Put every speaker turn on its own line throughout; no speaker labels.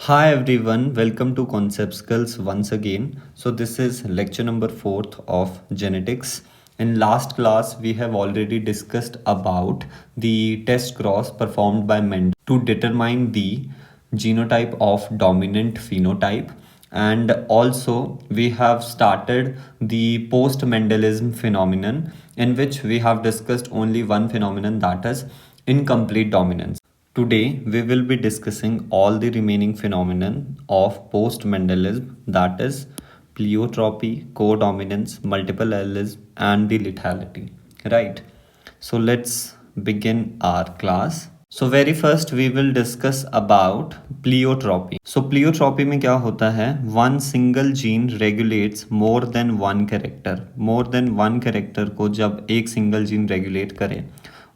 Hi everyone, welcome to Concept Skills once again. So this is lecture number 4th of genetics. In last class we have already discussed about the test cross performed by Mendel to determine the genotype of dominant phenotype, and also we have started the post Mendelism phenomenon, in which we have discussed only one phenomenon, that is incomplete dominance. Today, we will be discussing all the remaining phenomenon of post-Mendelism, that is pleiotropy, codominance, multiple allelism, and the lethality. Right. So let's begin our class. So very first we will discuss about pleiotropy. So pleiotropy में क्या होता है? One single gene regulates more than one character. More than one character को जब एक single gene regulate करे,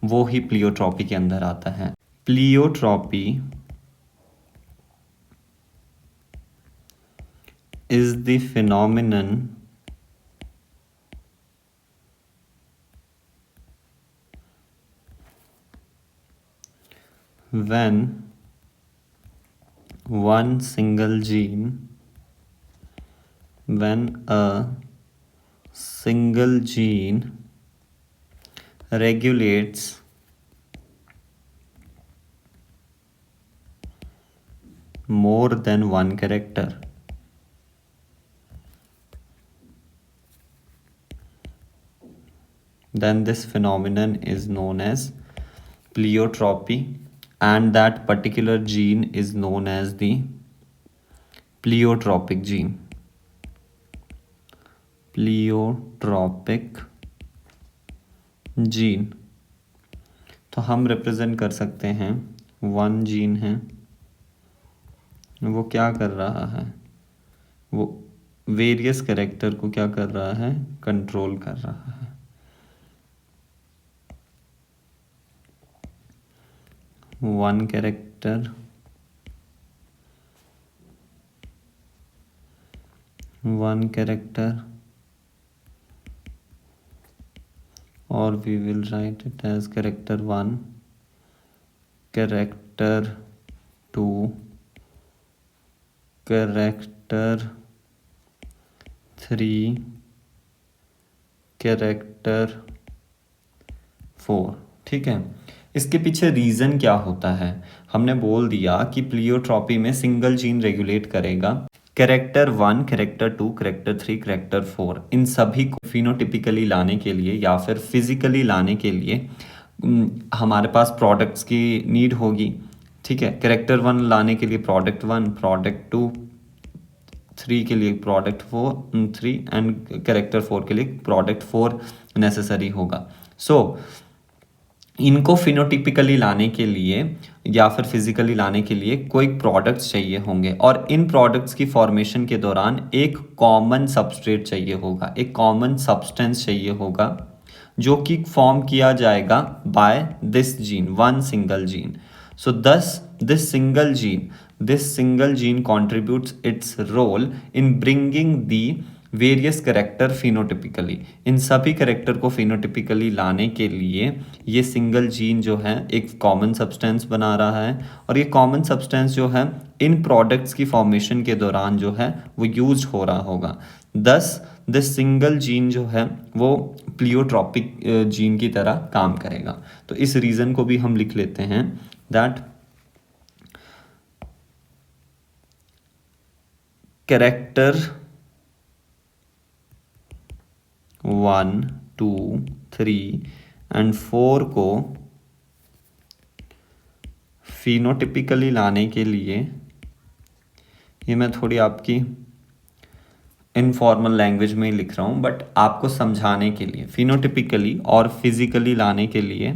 वो ही pleiotropy के अंदर आता है. Pleiotropy is the phenomenon when one single gene, when a single gene regulates more than one character. Then this phenomenon is known as pleiotropy, and that particular gene is known as the pleiotropic gene. Pleiotropic gene. तो हम represent कर सकते हैं, one gene है, वो क्या कर रहा है, वो वेरियस कैरेक्टर को क्या कर रहा है, कंट्रोल कर रहा है. One character, or we will write it as character 1, character 2, character 3, character 4. ठीक है. इसके पीछे रीज़न क्या होता है? हमने बोल दिया कि प्लियोट्रॉपी में सिंगल जीन रेगुलेट करेगा. कैरेक्टर 1, कैरेक्टर 2, कैरेक्टर 3, कैरेक्टर 4, इन सभी को फिनोटिपिकली लाने के लिए या फिर फिजिकली लाने के लिए हमारे पास प्रोडक्ट्स की नीड होगी. ठीक है. कैरेक्टर 1 लाने के लिए प्रोडक्ट 1, प्रोडक्ट 2, 3 के लिए प्रोडक्ट 3 एंड कैरेक्टर 4 के लिए प्रोडक्ट 4 नेसेसरी होगा. सो इनको फिनोटिपिकली लाने के लिए या फिर फिजिकली लाने के लिए कोई प्रोडक्ट्स चाहिए होंगे, और इन प्रोडक्ट्स की फॉर्मेशन के दौरान एक कॉमन सबस्ट्रेट चाहिए होगा, एक कॉमन सब्सटेंस चाहिए होगा, जो कि फॉर्म किया जाएगा by this gene, one single gene. So this this single gene contributes its role in bringing the various character phenotypically. इन सभी कैरेक्टर को फिनोटिपिकली लाने के लिए ये सिंगल जीन जो है एक कॉमन सब्सटेंस बना रहा है, और ये कॉमन सब्सटेंस जो है इन प्रोडक्ट्स की फॉर्मेशन के दौरान जो है वो यूज हो रहा होगा. दस दिस सिंगल जीन जो है वो प्लियोट्रॉपिक जीन की तरह काम करेगा. तो इस रीज़न को भी हम लिख लेते हैं, दैट कैरेक्टर 1, 2, 3 एंड 4 को फिनोटिपिकली लाने के लिए, ये मैं थोड़ी आपकी इनफॉर्मल लैंग्वेज में ही लिख रहा हूँ, बट आपको समझाने के लिए, फिनोटिपिकली और फिजिकली लाने के लिए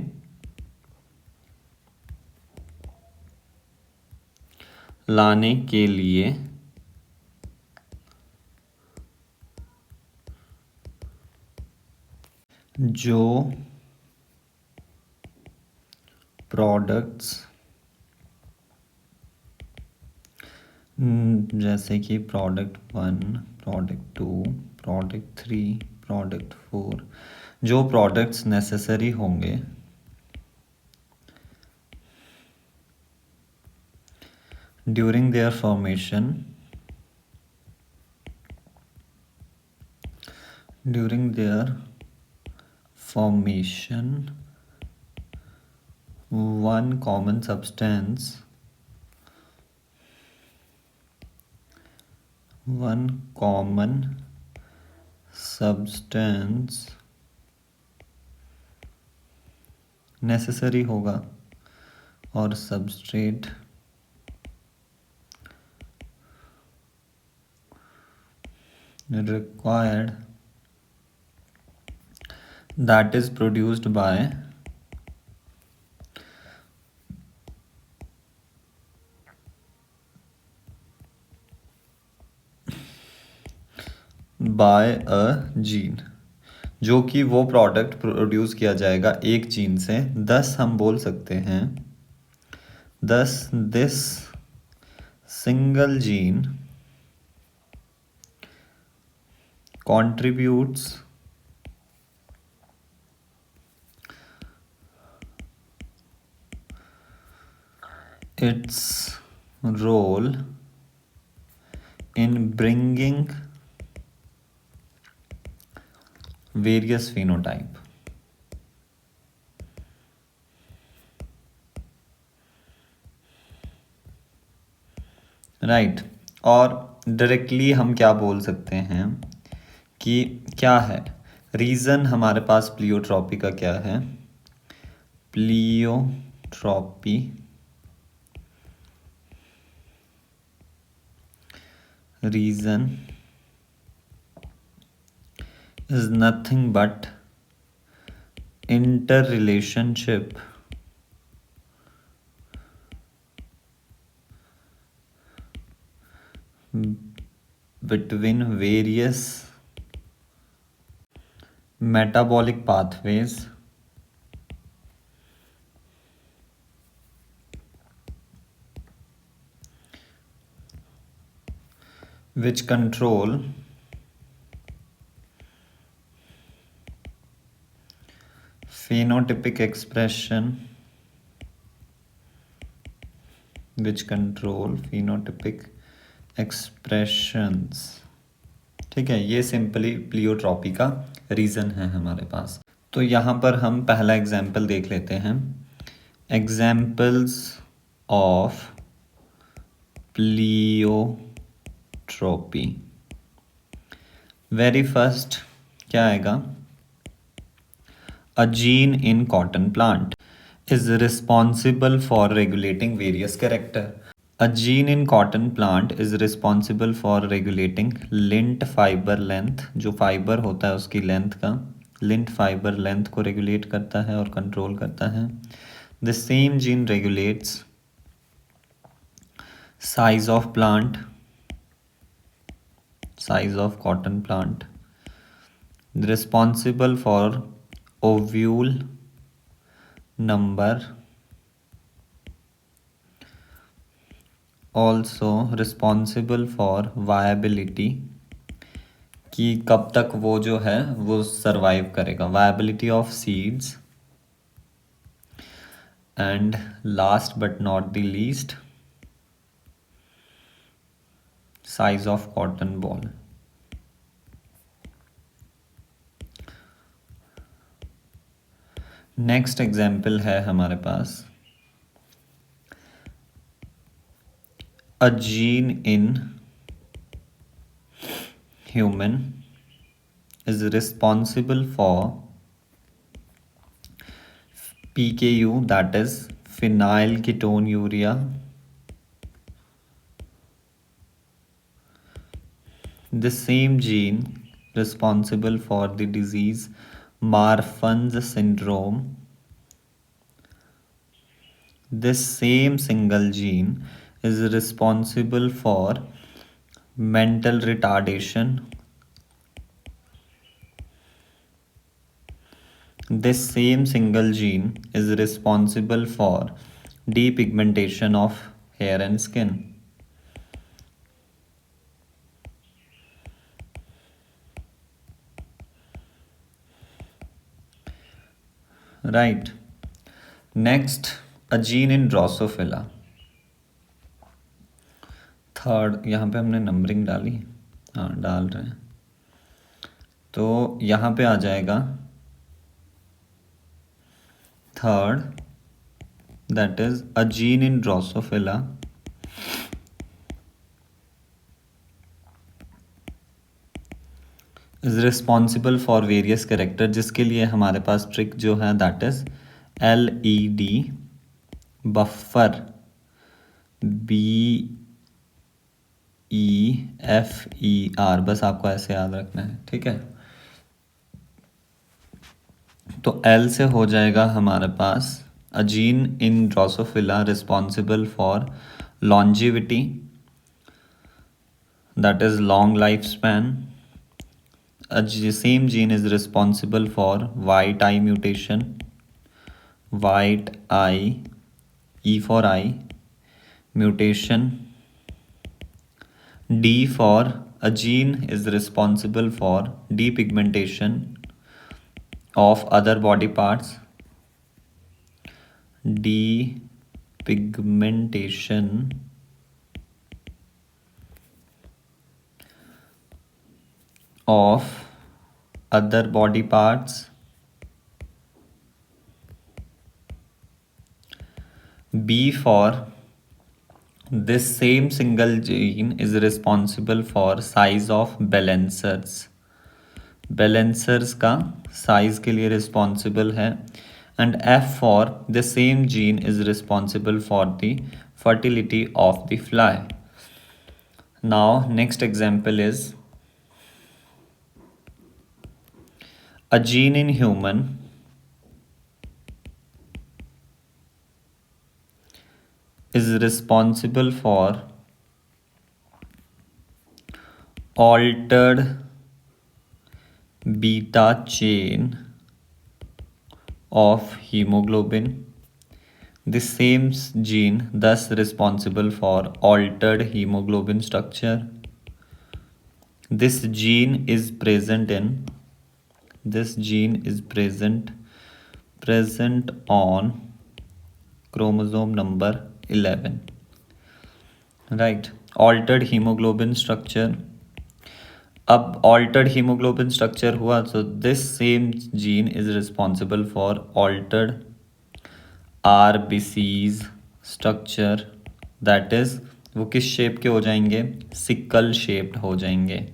जो प्रोडक्ट्स जैसे कि प्रोडक्ट 1, प्रोडक्ट 2, प्रोडक्ट 3, प्रोडक्ट 4, जो प्रोडक्ट्स नेसेसरी होंगे during their formation, one common substance necessary होगा और substrate required that is produced by a gene, जो कि वो प्रोडक्ट प्रोड्यूस किया जाएगा एक जीन से। thus हम बोल सकते हैं thus this single gene contributes its role in bringing various phenotype। Right और डायरेक्टली हम क्या बोल सकते हैं कि क्या है रीज़न हमारे पास प्लियोट्रॉपी का क्या है। Pleiotropy reason is nothing but interrelationship between various metabolic pathways which control phenotypic expression expressions। ठीक है, ये सिंपली प्लियोट्रॉपी का रीज़न है हमारे पास। तो यहाँ पर हम पहला एग्जाम्पल देख लेते हैं। Examples of pleiotropy. Very first क्या आएगा, a gene in cotton plant is responsible for regulating various character। A gene in cotton plant is responsible for regulating lint fiber length, जो फाइबर होता है उसकी लेंथ का, lint fiber length को regulate करता है और कंट्रोल करता है। The same gene regulates size of plant, size of cotton plant, responsible for ovule number, also responsible for viability, कि कब तक वो जो है वो सरवाइव करेगा, viability of seeds, and last but not the least size of cotton ball। Next example है हमारे पास, a gene in human is responsible for PKU, that is phenylketonuria। The same gene responsible for the disease Marfan's syndrome, this same single gene is responsible for mental retardation, this same single gene is responsible for depigmentation of hair and skin। Right. Next, a gene in Drosophila third, यहाँ पे हमने numbering डाली, हाँ डाल रहे हैं, तो यहाँ पे आ जाएगा third, that is a gene in Drosophila is responsible for various character, जिसके लिए हमारे पास ट्रिक जो है that is LED buffer BEFER, बस आपको ऐसे याद रखना है, ठीक है। तो L से हो जाएगा हमारे पास a gene in Drosophila responsible for longevity, that is long life span. Same gene is responsible for white eye mutation, white eye, E for eye, mutation. D for a gene is responsible for depigmentation of other body parts, depigmentation of other body parts. B for this same single gene is responsible for size of balancers, balancers का size के लिए responsible है। And F for the same gene is responsible for the fertility of the fly. Now next example is a gene in human is responsible for altered beta chain of hemoglobin. The same gene thus responsible for altered hemoglobin structure. This gene is present on chromosome number 11, right? Altered hemoglobin structure, अब altered hemoglobin structure हुआ, so this same gene is responsible for altered RBCs structure, that is वो किस shape के हो जाएंगे, sickle shaped हो जाएंगे,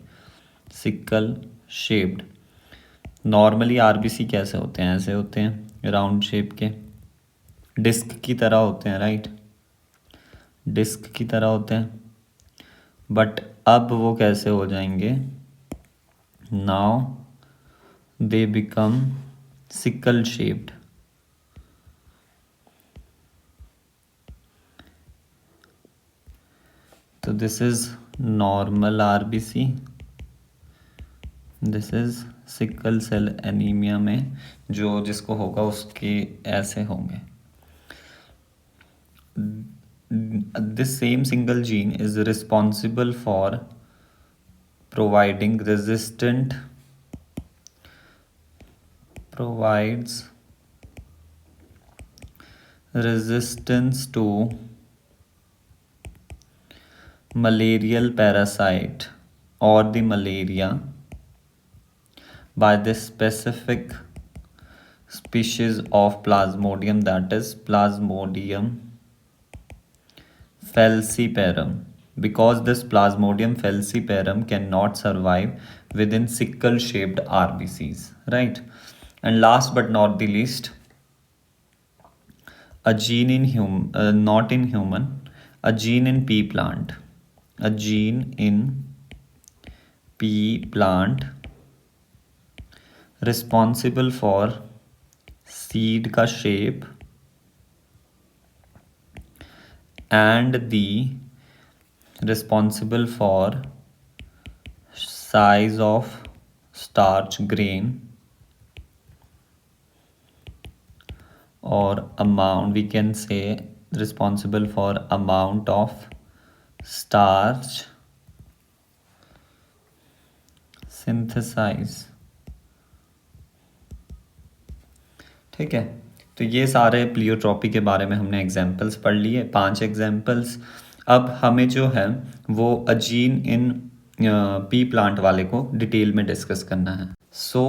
sickle shaped. Normally RBC कैसे होते हैं, ऐसे होते हैं राउंड शेप के, डिस्क की तरह होते हैं, राइट, डिस्क की तरह होते हैं। बट अब वो कैसे हो जाएंगे, now they become sickle shaped. तो this is normal RBC, this is sickle cell anaemia में जो जिसको होगा उसके ऐसे होंगे। This same single gene is responsible for provides resistance to malarial parasite or the malaria by this specific species of Plasmodium, that is Plasmodium falciparum, because this Plasmodium falciparum cannot survive within sickle shaped RBCs, right? And last but not the least, a gene in not in human, a gene in pea plant, a gene in pea plant responsible for seed का shape and the responsible for size of starch grain or amount, we can say responsible for amount of starch synthesize, ठीक है। तो ये सारे pleiotropy के बारे में हमने एग्जाम्पल्स पढ़ लिए, 5 एग्जाम्पल्स। अब हमें जो है वो अजीन इन पी प्लांट वाले को डिटेल में डिस्कस करना है। So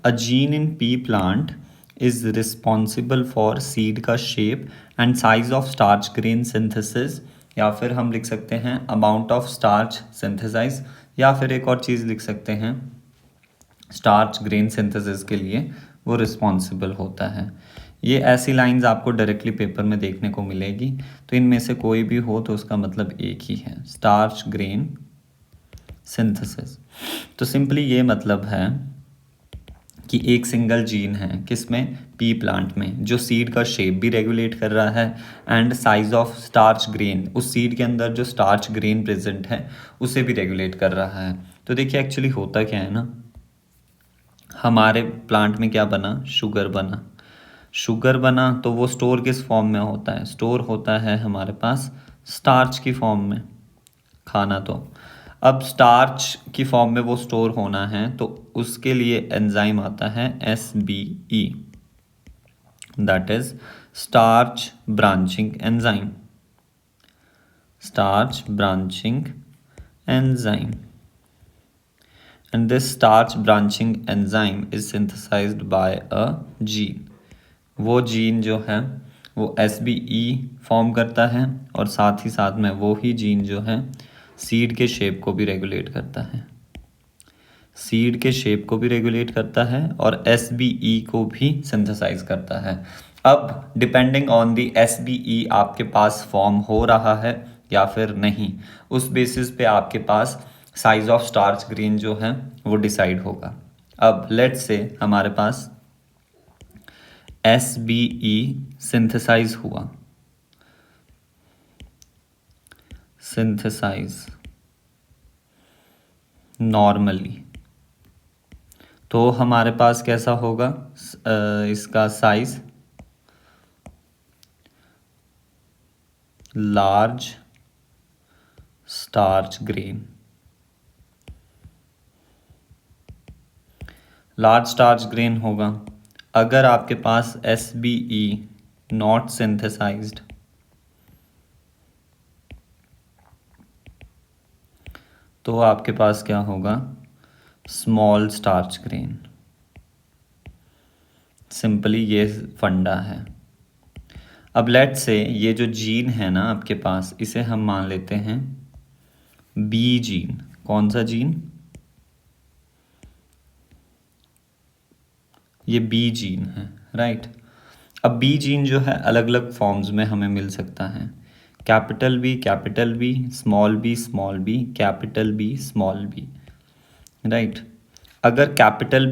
a gene in pea plant is responsible for seed का shape and size of starch grain synthesis, या फिर हम लिख सकते हैं अमाउंट ऑफ स्टार्च सिंथेसाइज, या फिर एक और चीज़ लिख सकते हैं स्टार्च ग्रेन सिंथेसिस के लिए वो रिस्पॉन्सिबल होता है। ये ऐसी लाइंस आपको डायरेक्टली पेपर में देखने को मिलेगी, तो इनमें से कोई भी हो तो उसका मतलब एक ही है, स्टार्च ग्रेन सिंथेसिस। तो सिंपली ये मतलब है कि एक सिंगल जीन है किसमें, पी प्लांट में, जो सीड का शेप भी रेगुलेट कर रहा है and size of starch grain, उस सीड के अंदर जो स्टार्च ग्रेन प्रेजेंट है उसे भी रेगुलेट कर रहा है। तो देखिए एक्चुअली होता क्या है ना, हमारे प्लांट में क्या बना, शुगर बना। शुगर बना तो वो स्टोर किस फॉर्म में होता है, स्टोर होता है हमारे पास स्टार्च की फॉर्म में, खाना। तो अब स्टार्च की फॉर्म में वो स्टोर होना है तो उसके लिए एंजाइम आता है SBE, that is starch branching enzyme, starch branching enzyme. And this starch branching enzyme is synthesized by a gene. वो जीन जो है वो SBE फॉर्म करता है और साथ ही साथ में वो ही जीन जो है सीड के शेप को भी रेगुलेट करता है, सीड के शेप को भी रेगुलेट करता है और SBE को भी सिंथेसाइज करता है। अब डिपेंडिंग ऑन दी SBE आपके पास फॉर्म हो रहा है या फिर नहीं, उस बेसिस पे आपके पास साइज ऑफ स्टार्च ग्रेन जो है वो डिसाइड होगा। अब लेट्स से हमारे पास SBE सिंथेसाइज हुआ, सिंथेसाइज नॉर्मली, तो हमारे पास कैसा होगा इसका size, large starch grain, large starch grain होगा। अगर आपके पास SBE नॉट सिंथेसाइज्ड तो आपके पास क्या होगा, स्मॉल स्टार्च ग्रेन। सिंपली ये फंडा है। अब लेट्स से ये जो जीन है ना आपके पास, इसे हम मान लेते हैं B जीन। कौन सा जीन, ये B जीन है, राइट। अब B जीन जो है अलग अलग फॉर्म्स में हमें मिल सकता है, capital B, capital B, small b, small b, capital B, small b, right. अगर कैपिटल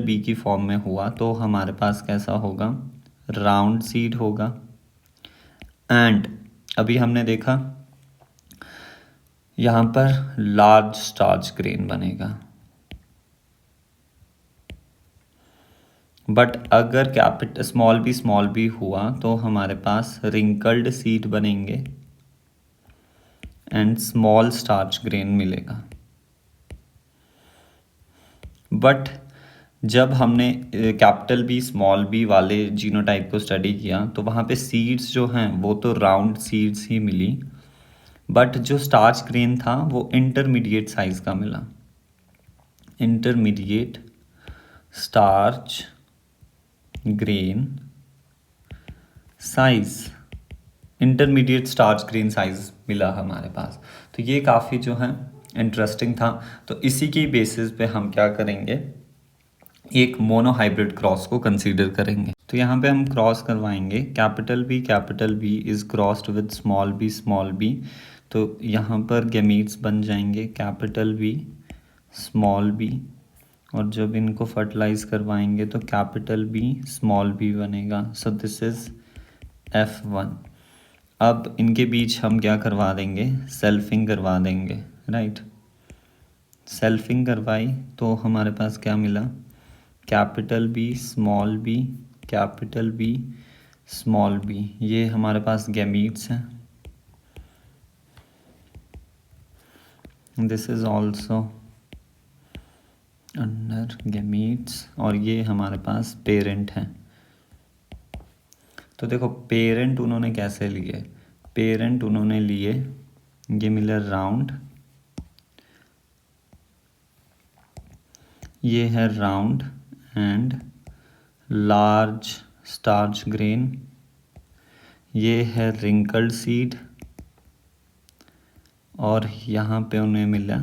B की फॉर्म में हुआ तो हमारे पास कैसा होगा, राउंड सीड होगा। एंड अभी हमने देखा यहाँ पर लार्ज स्टार्च ग्रेन बनेगा, बट अगर स्मॉल बी हुआ तो हमारे पास रिंकल्ड सीड बनेंगे एंड स्मॉल स्टार्च ग्रेन मिलेगा। बट जब हमने कैपिटल B स्मॉल b वाले जीनोटाइप को स्टडी किया तो वहाँ पे सीड्स जो हैं वो तो राउंड सीड्स ही मिली, बट जो स्टार्च ग्रेन था वो इंटरमीडिएट साइज का मिला, intermediate starch grain size, intermediate starch grain size मिला हमारे पास। तो ये काफ़ी जो है इंटरेस्टिंग था। तो इसी की बेसिस पे हम क्या करेंगे, एक मोनोहाइब्रिड क्रॉस को कंसीडर करेंगे। तो यहाँ पे हम क्रॉस करवाएंगे, capital B is crossed with small b, तो यहाँ पर गैमीट्स बन जाएंगे कैपिटल बी स्मॉल बी, और जब इनको फर्टिलाइज करवाएंगे तो कैपिटल बी स्मॉल बी बनेगा। So this is F1। अब इनके बीच हम क्या करवा देंगे, सेल्फिंग करवा देंगे, राइट। सेल्फिंग करवाई तो हमारे पास क्या मिला, capital B small b, capital B small b, ये हमारे पास गैमीट्स हैं। This is also under gametes, और ये हमारे पास पेरेंट हैं। तो देखो पेरेंट उन्होंने कैसे लिए, पेरेंट उन्होंने लिए ये मिला राउंड, ये है round and large starch grain, ये है रिंकल्ड सीड, और यहाँ पे उन्हें मिला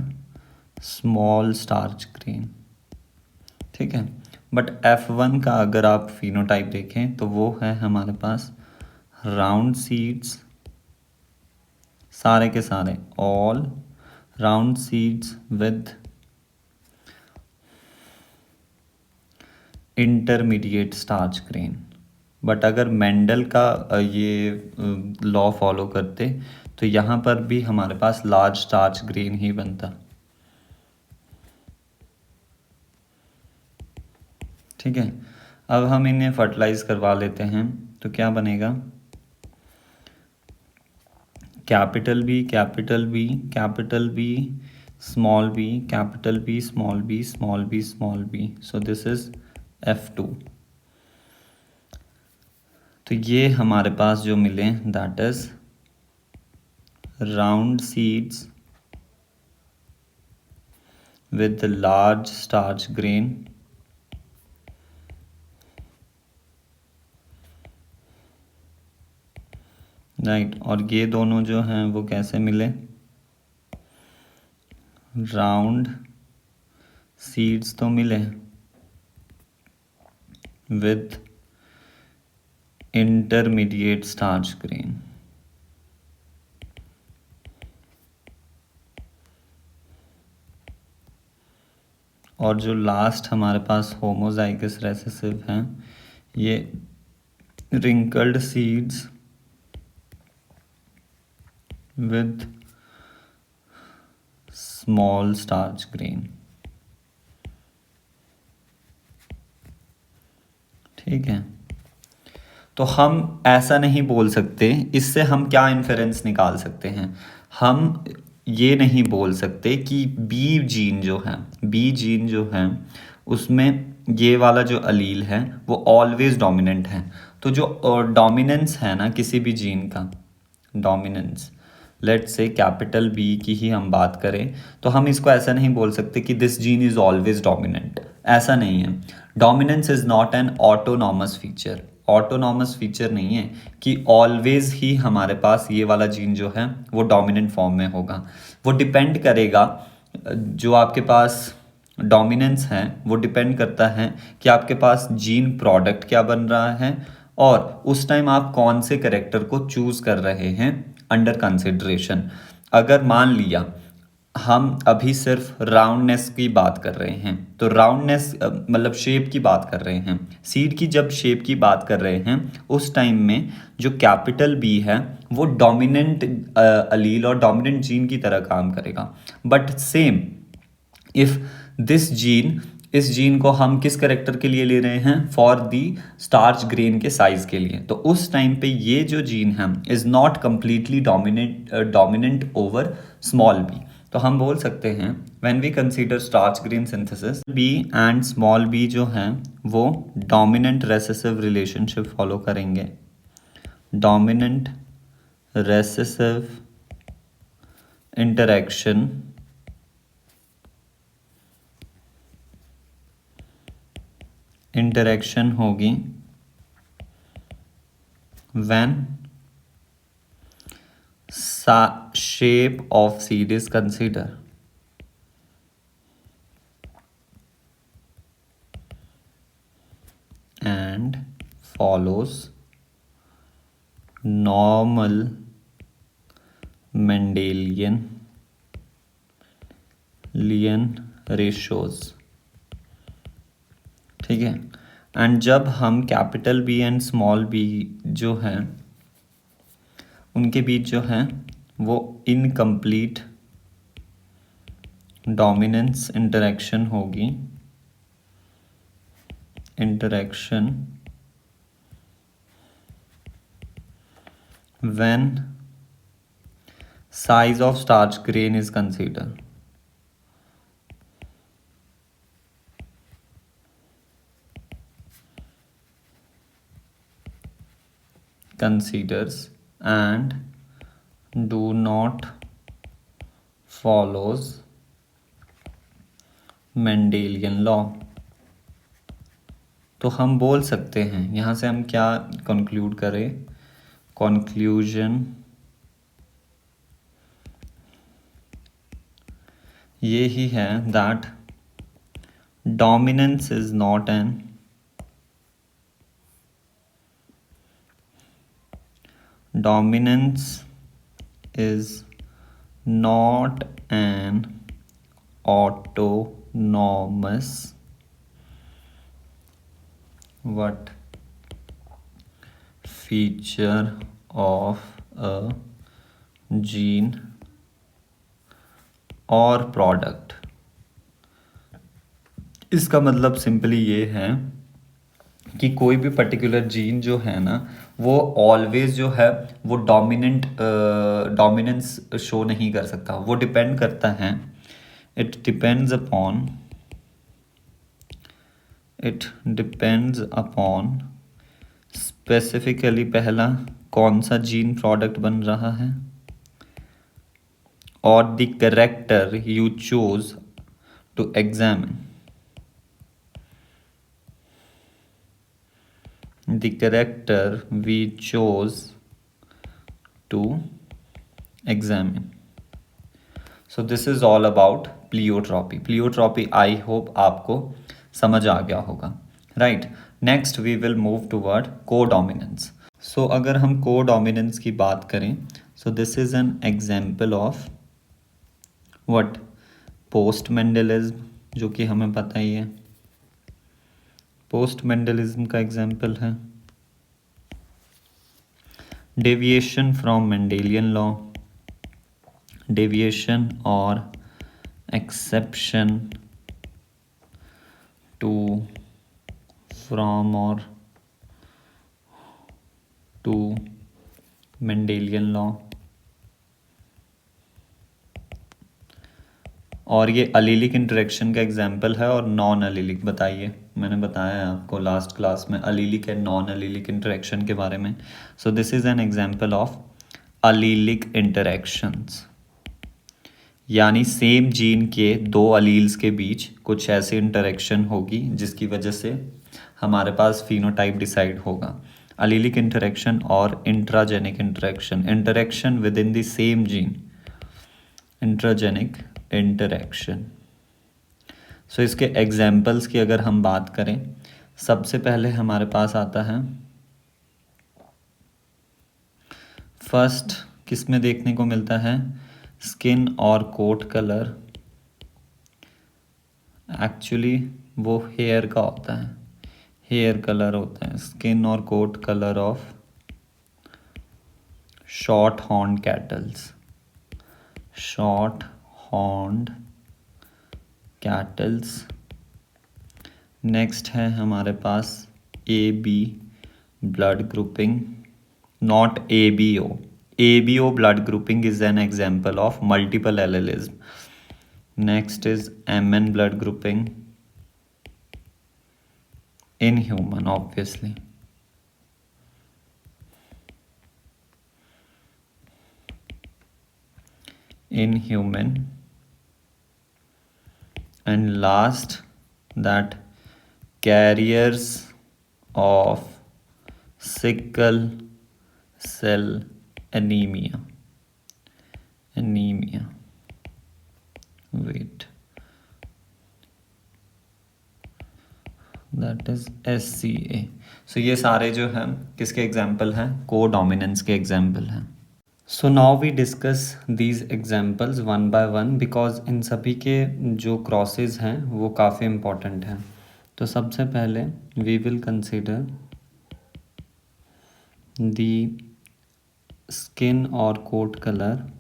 स्मॉल स्टार्च ग्रेन। ठीक है, बट F1 का अगर आप फिनोटाइप देखें तो वो है हमारे पास राउंड सीड्स, सारे के सारे all round seeds with intermediate starch grain. But अगर मेंडल का ये लॉ फॉलो करते तो यहाँ पर भी हमारे पास लार्ज स्टार्च ग्रेन ही बनता। ठीक है, अब हम इन्हें फर्टिलाइज करवा लेते हैं तो क्या बनेगा, capital B capital B capital B small b capital B small b small b small b, so this is F2। तो ये हमारे पास जो मिले that is round seeds with large starch grain right, और ये दोनों जो हैं वो कैसे मिले, राउंड सीड्स तो मिले विद इंटरमीडिएट स्टार्च ग्रेन। और जो लास्ट हमारे पास होमोजाइगस रेसेसिव हैं, ये wrinkled seeds with small starch grain. ठीक है, तो हम ऐसा नहीं बोल सकते, इससे हम क्या इन्फेरेंस निकाल सकते हैं, हम ये नहीं बोल सकते कि बी जीन जो है उसमें ये वाला जो अलील है वो ऑलवेज डोमिनेंट है। तो जो डोमिनेंस है ना किसी भी जीन का, dominance let's say capital B की ही हम बात करें तो हम इसको ऐसा नहीं बोल सकते कि this gene is always dominant, ऐसा नहीं है। Dominance is not an autonomous feature, autonomous feature नहीं है कि ऑलवेज ही हमारे पास ये वाला जीन जो है वो डोमिनेंट फॉर्म में होगा। वो डिपेंड करेगा, जो आपके पास डोमिनेंस है वो डिपेंड करता है कि आपके पास जीन प्रोडक्ट क्या बन रहा है और उस टाइम आप कौन से करेक्टर को चूज कर रहे हैं अंडर कंसिडरेशन। अगर मान लिया हम अभी सिर्फ राउंडनेस की बात कर रहे हैं तो राउंडनेस मतलब शेप की बात कर रहे हैं, सीड की जब शेप की बात कर रहे हैं उस टाइम में जो कैपिटल बी है वो डोमिनेंट अलील और डोमिनेंट जीन की तरह काम करेगा। But same if this gene, इस जीन को हम किस करेक्टर के लिए ले रहे हैं, फॉर दी स्टार्च ग्रेन के साइज के लिए, तो उस टाइम पे ये जो जीन है is not completely dominant over small b. तो हम बोल सकते हैं when we consider starch grain synthesis, B and small b जो हैं वो डोमिनेंट रेसेसिव रिलेशनशिप फॉलो करेंगे, डोमिनेंट रेसेसिव इंटरेक्शन होगी when shape of seed is considered and follows normal Mendelian ratios। ठीक है, एंड जब हम capital B and small b जो हैं उनके बीच जो है वो इनकम्प्लीट डोमिनेंस इंटरेक्शन होगी, interaction when size of starch grain is considered। considers and do not follows Mendelian law. तो हम बोल सकते हैं, यहाँ से हम क्या कंक्लूड करें, कंक्लूजन ये ही है that dominance is not an dominance is not an autonomous what feature of a gene or product। इसका मतलब सिंपली ये है कि कोई भी पर्टिकुलर जीन जो है ना, वो ऑलवेज जो है वो डोमिनेंस शो नहीं कर सकता। वो डिपेंड करता है, इट डिपेंड्स अपॉन स्पेसिफिकली पहला कौन सा जीन प्रोडक्ट बन रहा है, और the character you choose to examine, the character we chose to examine। So this is all about pleiotropy। pleiotropy I hope आपको समझ आ गया होगा, right? Next we will move toward codominance। So अगर हम codominance की बात करें, so this is an example of what? Post Mendelism, जो कि हमें पता ही है। पोस्ट मेंडलिज्म का एग्जाम्पल है deviation from Mendelian law, deviation और एक्सेप्शन टू फ्रॉम और टू मेंडेलियन लॉ। और ये अलीलिक इंटरेक्शन का एग्जाम्पल है, और नॉन अलीलिक बताइए। मैंने बताया है आपको लास्ट क्लास में allelic and non allelic interaction के बारे में। सो this is an example of allelic interactions, यानी सेम जीन के दो अलील्स के बीच कुछ ऐसी इंटरेक्शन होगी जिसकी वजह से हमारे पास फिनोटाइप डिसाइड होगा। अलीलिक इंटरेक्शन और intragenic interaction, interaction within the same gene, intragenic interaction. So इसके एग्जाम्पल्स की अगर हम बात करें, सबसे पहले हमारे पास आता है फर्स्ट, किस में देखने को मिलता है, स्किन और कोट कलर। एक्चुअली वो हेयर का होता है, हेयर कलर होता है, स्किन और coat colour of short horn cattles, short horned cattles. Next है हमारे पास A B blood grouping, not A B O. A B O blood grouping is an example of multiple allelism. Next is M N blood grouping in human, obviously। In human, and last that carriers of sickle cell anemia, wait, that is SCA। सो ये सारे जो हैं किसके example हैं, codominance के example हैं। So now we discuss these examples one by one, because इन सभी के जो क्रॉसेस हैं वो काफ़ी इम्पोर्टेंट हैं। तो सबसे पहले we will consider the skin और coat colour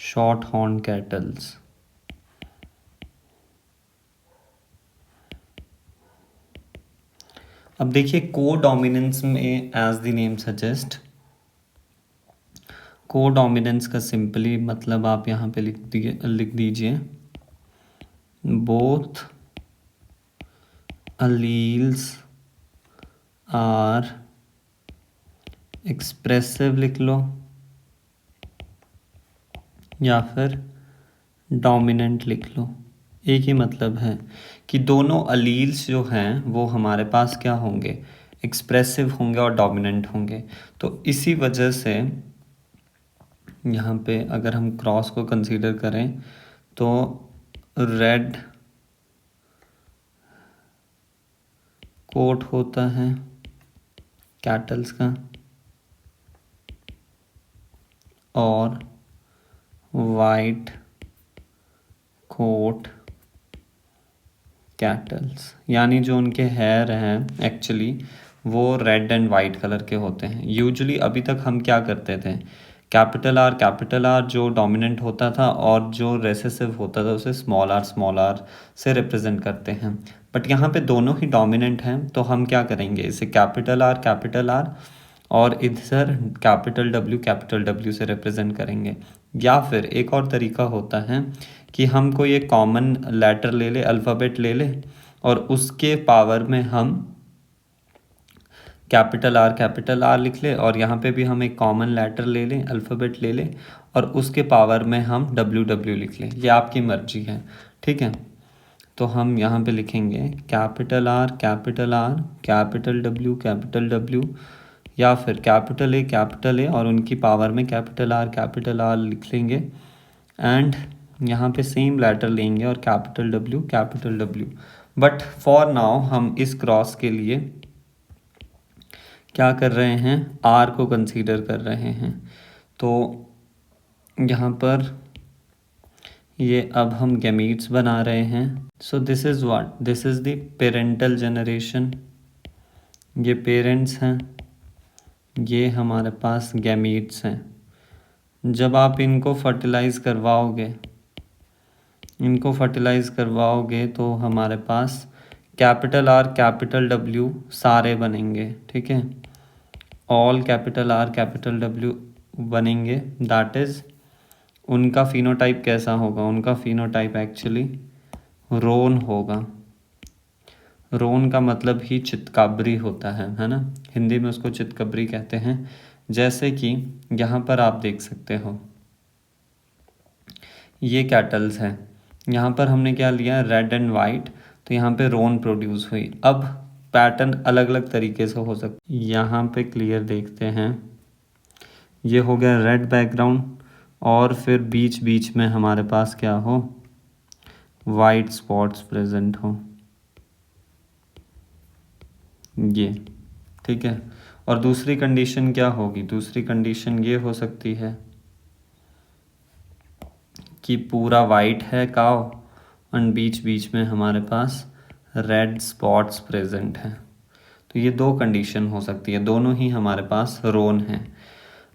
short horn cattles. अब देखिए कोडोमिनेंस में, as the name suggest, codominance का सिंपली मतलब आप यहाँ पे लिख दीजिए बोथ alleles are एक्सप्रेसिव लिख लो या फिर डोमिनेंट लिख लो, एक ही मतलब है कि दोनों अलील्स जो हैं वो हमारे पास क्या होंगे, एक्सप्रेसिव होंगे और डोमिनेंट होंगे। तो इसी वजह से यहाँ पे अगर हम क्रॉस को कंसीडर करें तो रेड कोट होता है कैटल्स का और वाइट कोट कैटल्स, यानी जो उनके हेयर हैं एक्चुअली वो रेड एंड वाइट कलर के होते हैं। यूजुअली अभी तक हम क्या करते थे, कैपिटल आर जो डोमिनेंट होता था और जो रेसेसिव होता था उसे स्मॉल आर से रिप्रेजेंट करते हैं। बट यहाँ पे दोनों ही डोमिनेंट हैं तो हम क्या करेंगे, इसे कैपिटल आर और इधर कैपिटल डब्ल्यू से रिप्रेजेंट करेंगे। या फिर एक और तरीका होता है कि हम कोई एक कॉमन लेटर ले ले, अल्फ़ाबेट ले ले और उसके पावर में हम कैपिटल आर लिख ले और यहाँ पे भी हम एक कॉमन लेटर ले लें, अल्फ़ाबेट ले लें और उसके पावर में हम डब्ल्यू लिख लें। ये आपकी मर्जी है, ठीक है। तो हम यहाँ पे लिखेंगे कैपिटल डब्ल्यू या फिर कैपिटल ए और उनकी पावर में कैपिटल आर लिख लेंगे एंड यहाँ पे सेम लेटर लेंगे और capital W. But for now हम इस क्रॉस के लिए क्या कर रहे हैं, आर को कंसीडर कर रहे हैं। तो यहाँ पर ये अब हम गैमीट्स बना रहे हैं। So this is the parental generation, ये पेरेंट्स हैं, ये हमारे पास गैमीट्स हैं। जब आप इनको फर्टिलाइज़ करवाओगे तो हमारे पास कैपिटल आर कैपिटल डब्ल्यू सारे बनेंगे, ठीक है। All capital R capital W बनेंगे। दैट इज़ उनका फिनोटाइप कैसा होगा, उनका फिनोटाइप एक्चुअली रोन होगा। रोन का मतलब ही चितकबरी होता है ना, हिंदी में उसको चितकबरी कहते हैं। जैसे कि यहाँ पर आप देख सकते हो ये कैटल्स है, यहाँ पर हमने क्या लिया, रेड एंड वाइट, तो यहाँ पे रोन प्रोड्यूस हुई। अब पैटर्न अलग अलग तरीके से हो सकता है, यहाँ पे क्लियर देखते हैं। ये हो गया रेड बैकग्राउंड और फिर बीच बीच में हमारे पास क्या हो, वाइट स्पॉट्स प्रेजेंट हो, ये ठीक है। और दूसरी कंडीशन क्या होगी, दूसरी कंडीशन ये हो सकती है कि पूरा वाइट है काव और बीच बीच में हमारे पास रेड स्पॉट्स प्रेजेंट हैं। तो ये दो कंडीशन हो सकती है, दोनों ही हमारे पास रोन है।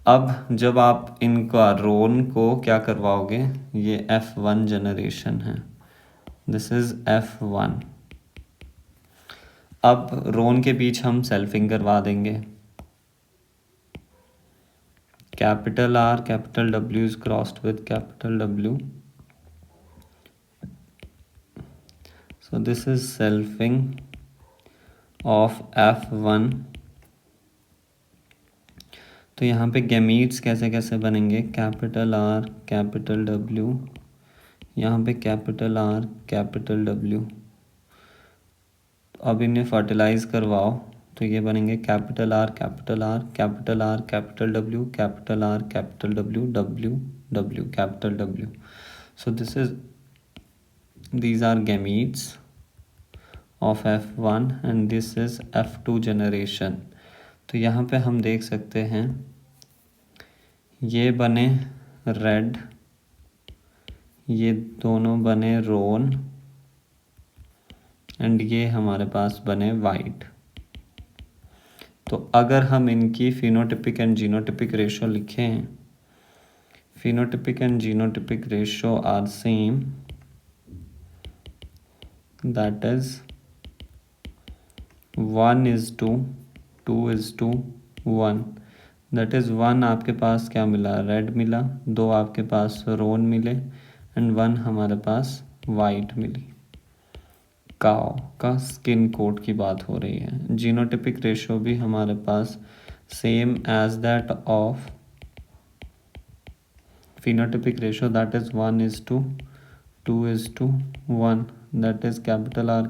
अब जब आप इनका रोन को क्या करवाओगे, ये F1 जनरेशन है, दिस इज़ F1। अब रोन के बीच हम सेल्फिंग करवा देंगे, capital R capital W is crossed with capital W, so this is selfing of F1। तो यहाँ पे गैमीट्स कैसे कैसे बनेंगे, कैपिटल आर कैपिटल डब्ल्यू, यहाँ पे कैपिटल आर कैपिटल डब्ल्यू। अब इन्हें फर्टिलाइज करवाओ तो ये बनेंगे capital R capital R capital R capital W capital R capital W W W capital W. So these are gametes of F1 and this is F2 generation। तो यहाँ पे हम देख सकते हैं ये बने रेड, ये दोनों बने रोन एंड ये हमारे पास बने वाइट। तो अगर हम इनकी फिनोटिपिक एंड जीनोटिपिक रेशो लिखें, phenotypic and genotypic ratio are same, that is 1:2 that is 1 आपके पास क्या मिला, रेड मिला, 2 आपके पास रोन मिले एंड 1 हमारे पास वाइट मिली। काव का स्किन कोड की बात हो रही है। जीनोटिपिक रेशो भी हमारे पास same as that of phenotypic ratio, that is 1:2:1, that is capital R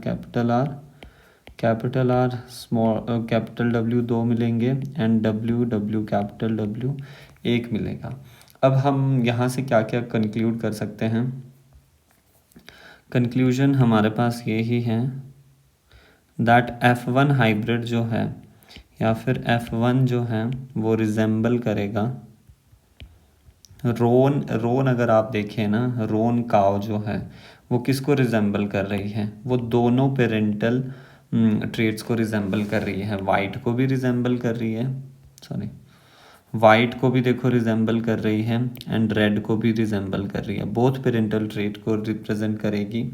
capital R small capital W 2 मिलेंगे and W W capital W 1 मिलेगा। अब हम यहाँ से क्या क्या कंक्लूड कर सकते हैं? कंक्लूजन हमारे पास ये ही है दैट F1 हाइब्रिड जो है या फिर F1 जो है वो रिजेंबल करेगा रोन अगर आप देखें ना, रोन काव जो है वो किसको रिजेंबल कर रही है? वो दोनों पेरेंटल ट्रेट्स को रिजेंबल कर रही है। वाइट को भी रिजेंबल कर रही है, सॉरी वाइट को भी देखो रिजेंबल कर रही है एंड रेड को भी रिजेंबल कर रही है। बोथ पेरेंटल ट्रेट को रिप्रेजेंट करेगी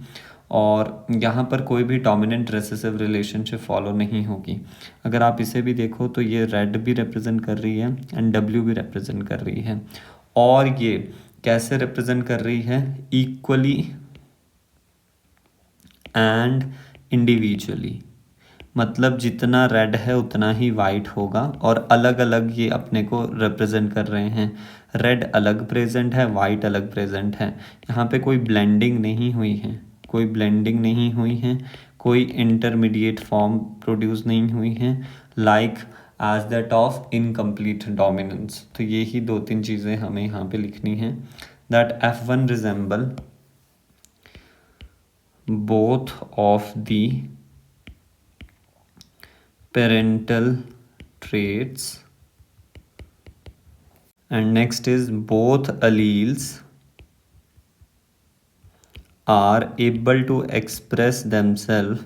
और यहाँ पर कोई भी डोमिनेंट रेसेसिव रिलेशनशिप फॉलो नहीं होगी। अगर आप इसे भी देखो तो ये रेड भी रिप्रेजेंट कर रही है एंड डब्ल्यू भी रिप्रेजेंट कर रही है। और ये कैसे रिप्रेजेंट कर रही है? इक्वली एंड इंडिविजुअली, मतलब जितना रेड है उतना ही वाइट होगा और अलग अलग ये अपने को रिप्रेजेंट कर रहे हैं। रेड अलग प्रेजेंट है, वाइट अलग प्रेजेंट है। यहाँ पे कोई ब्लेंडिंग नहीं हुई है, कोई ब्लेंडिंग नहीं हुई है, कोई इंटरमीडिएट फॉर्म प्रोड्यूस नहीं हुई है like as that of incomplete dominance. तो ये ही 2-3 चीज़ें हमें यहाँ पे लिखनी है that F1 resemble both of the parental traits, and next is both alleles are able to express themselves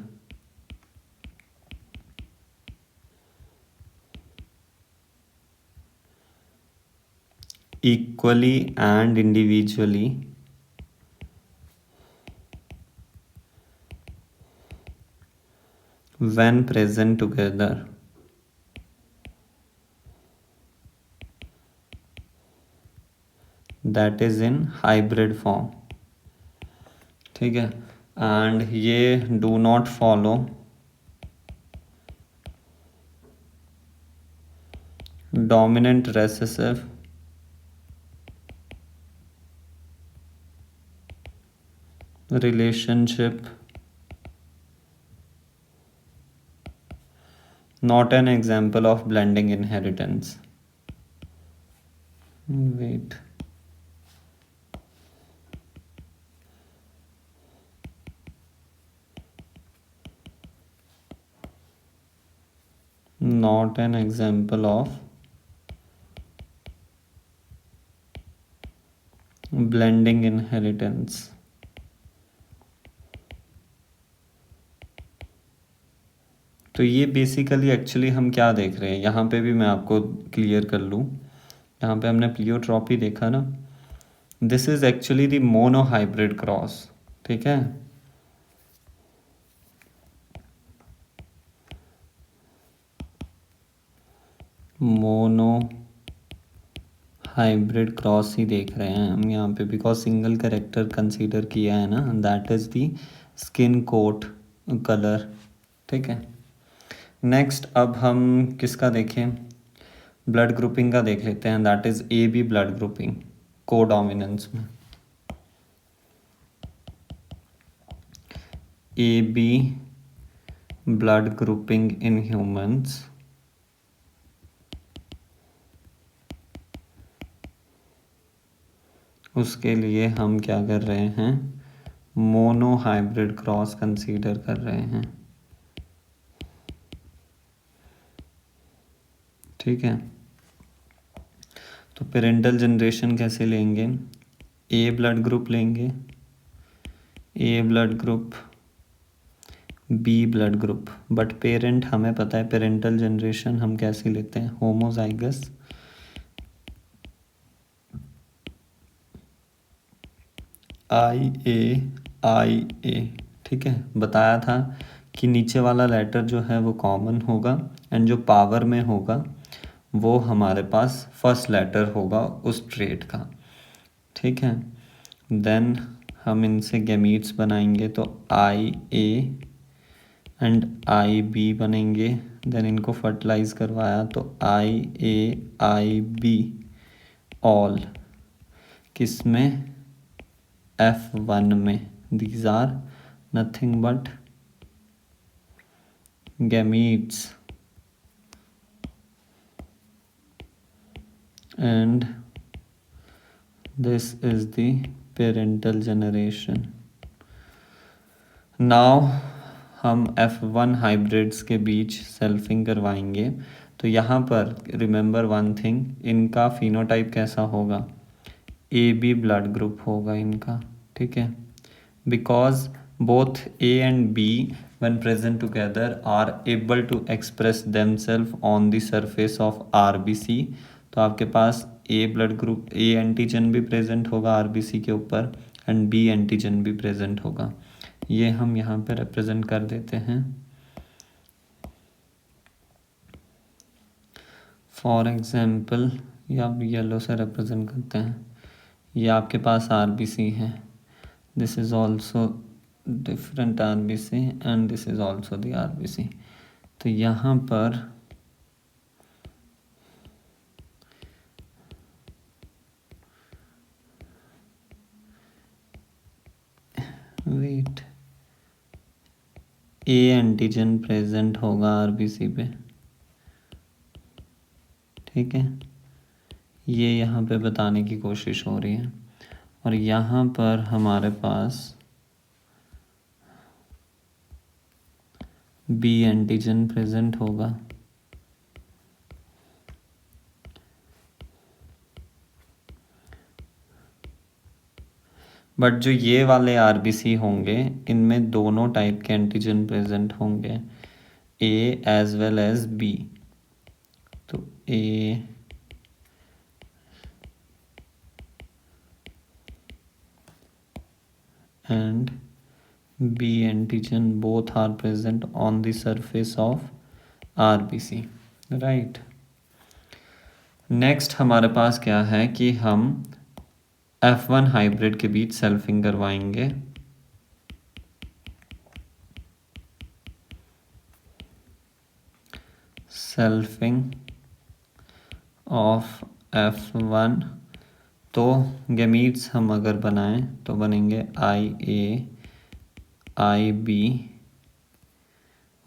equally and individually when present together. That is in hybrid form, ठीक है। एंड ये do not follow dominant recessive relationship, not an example of blending inheritance. Wait, not an example of blending inheritance. तो ये basically actually हम क्या देख रहे हैं यहाँ पे भी मैं आपको क्लियर कर लूँ। यहाँ पे हमने प्लियोट्रॉपी देखा ना, this is actually the mono hybrid cross, ठीक है। मोनो हाइब्रिड क्रॉस ही देख रहे हैं हम यहाँ पे, बिकॉज सिंगल कैरेक्टर कंसीडर किया है ना, that is the skin coat colour, ठीक है। नेक्स्ट अब हम किसका देखें? ब्लड ग्रुपिंग का देख लेते हैं, that is A B blood grouping codominance में। A B blood grouping in humans, उसके लिए हम क्या कर रहे हैं? मोनो हाइब्रिड क्रॉस कंसीडर कर रहे हैं, ठीक है। तो पेरेंटल जनरेशन कैसे लेंगे? ए ब्लड ग्रुप लेंगे, A blood group, B blood group, but parent हमें पता है पेरेंटल जनरेशन हम कैसे लेते हैं? होमोजाइगस आई ए, ठीक है। बताया था कि नीचे वाला लेटर जो है वो कॉमन होगा एंड जो पावर में होगा वो हमारे पास फर्स्ट लेटर होगा उस ट्रेट का, ठीक है। देन हम इनसे गैमीट्स बनाएंगे तो I A and I B बनेंगे, देन इनको फर्टिलाइज करवाया तो IAIB ऑल किस में, F1 में. These are nothing but gametes and this is the parental generation. Now हम F1 हाइब्रिड्स के बीच सेल्फिंग करवाएंगे. तो यहाँ पर रिमेंबर वन थिंग, इनका फिनोटाइप कैसा होगा, AB ब्लड ग्रुप होगा इनका. ठीक है, because both A and B when present together are able to express themselves on the surface of RBC. तो आपके पास A blood group, A antigen भी प्रेजेंट होगा RBC के ऊपर एंड B एंटीजन भी प्रेजेंट होगा. ये हम यहाँ पे रिप्रेजेंट कर देते हैं. फॉर एग्जाम्पल या येलो से रिप्रेजेंट करते हैं. ये आपके पास RBC है, this is also different RBC and this is also the RBC. तो यहाँ पर वेट, A एंटीजन प्रेजेंट होगा RBC पे. ठीक है, ये यहाँ पे बताने की कोशिश हो रही है. और यहाँ पर हमारे पास B एंटीजन प्रेजेंट होगा. बट जो ये वाले RBC होंगे इनमें दोनों टाइप के एंटीजन प्रेजेंट होंगे, A as well as B. तो A and B antigen both are present on the surface of RBC, right. Next हमारे पास क्या है कि हम F1 हाइब्रिड के बीच सेल्फिंग करवाएंगे. Selfing of F1. तो गैमीट्स हम अगर बनाएं तो बनेंगे IAIB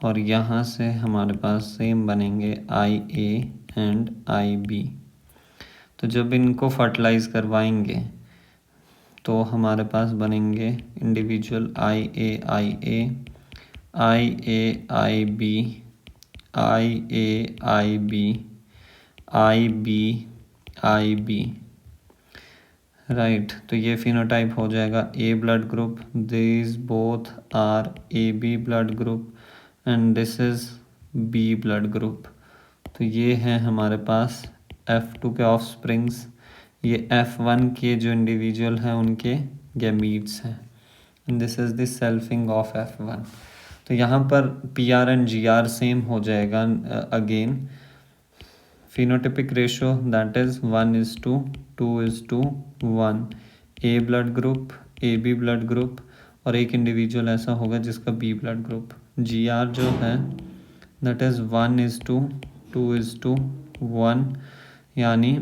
और यहाँ से हमारे पास सेम बनेंगे IA एंड IB. तो जब इनको फर्टिलाइज करवाएंगे तो हमारे पास बनेंगे individual IAIA, IAIB, IAIB, IBIB, right. तो ये फिनोटाइप हो जाएगा A blood group, this both are AB blood group and this is B blood group. तो ये है हमारे पास F2 के ऑफस्प्रिंग्स. ये F1 के जो इंडिविजुअल हैं उनके गैमीट्स हैं. And this is the selfing of F1. तो यहाँ पर PR एंड GR सेम हो जाएगा again. Phenotypic ratio that is 1:2:1. A blood group, AB blood group और एक इंडिविजुअल ऐसा होगा जिसका B ब्लड ग्रुप. GR जो है दैट इज 1:2:1, यानी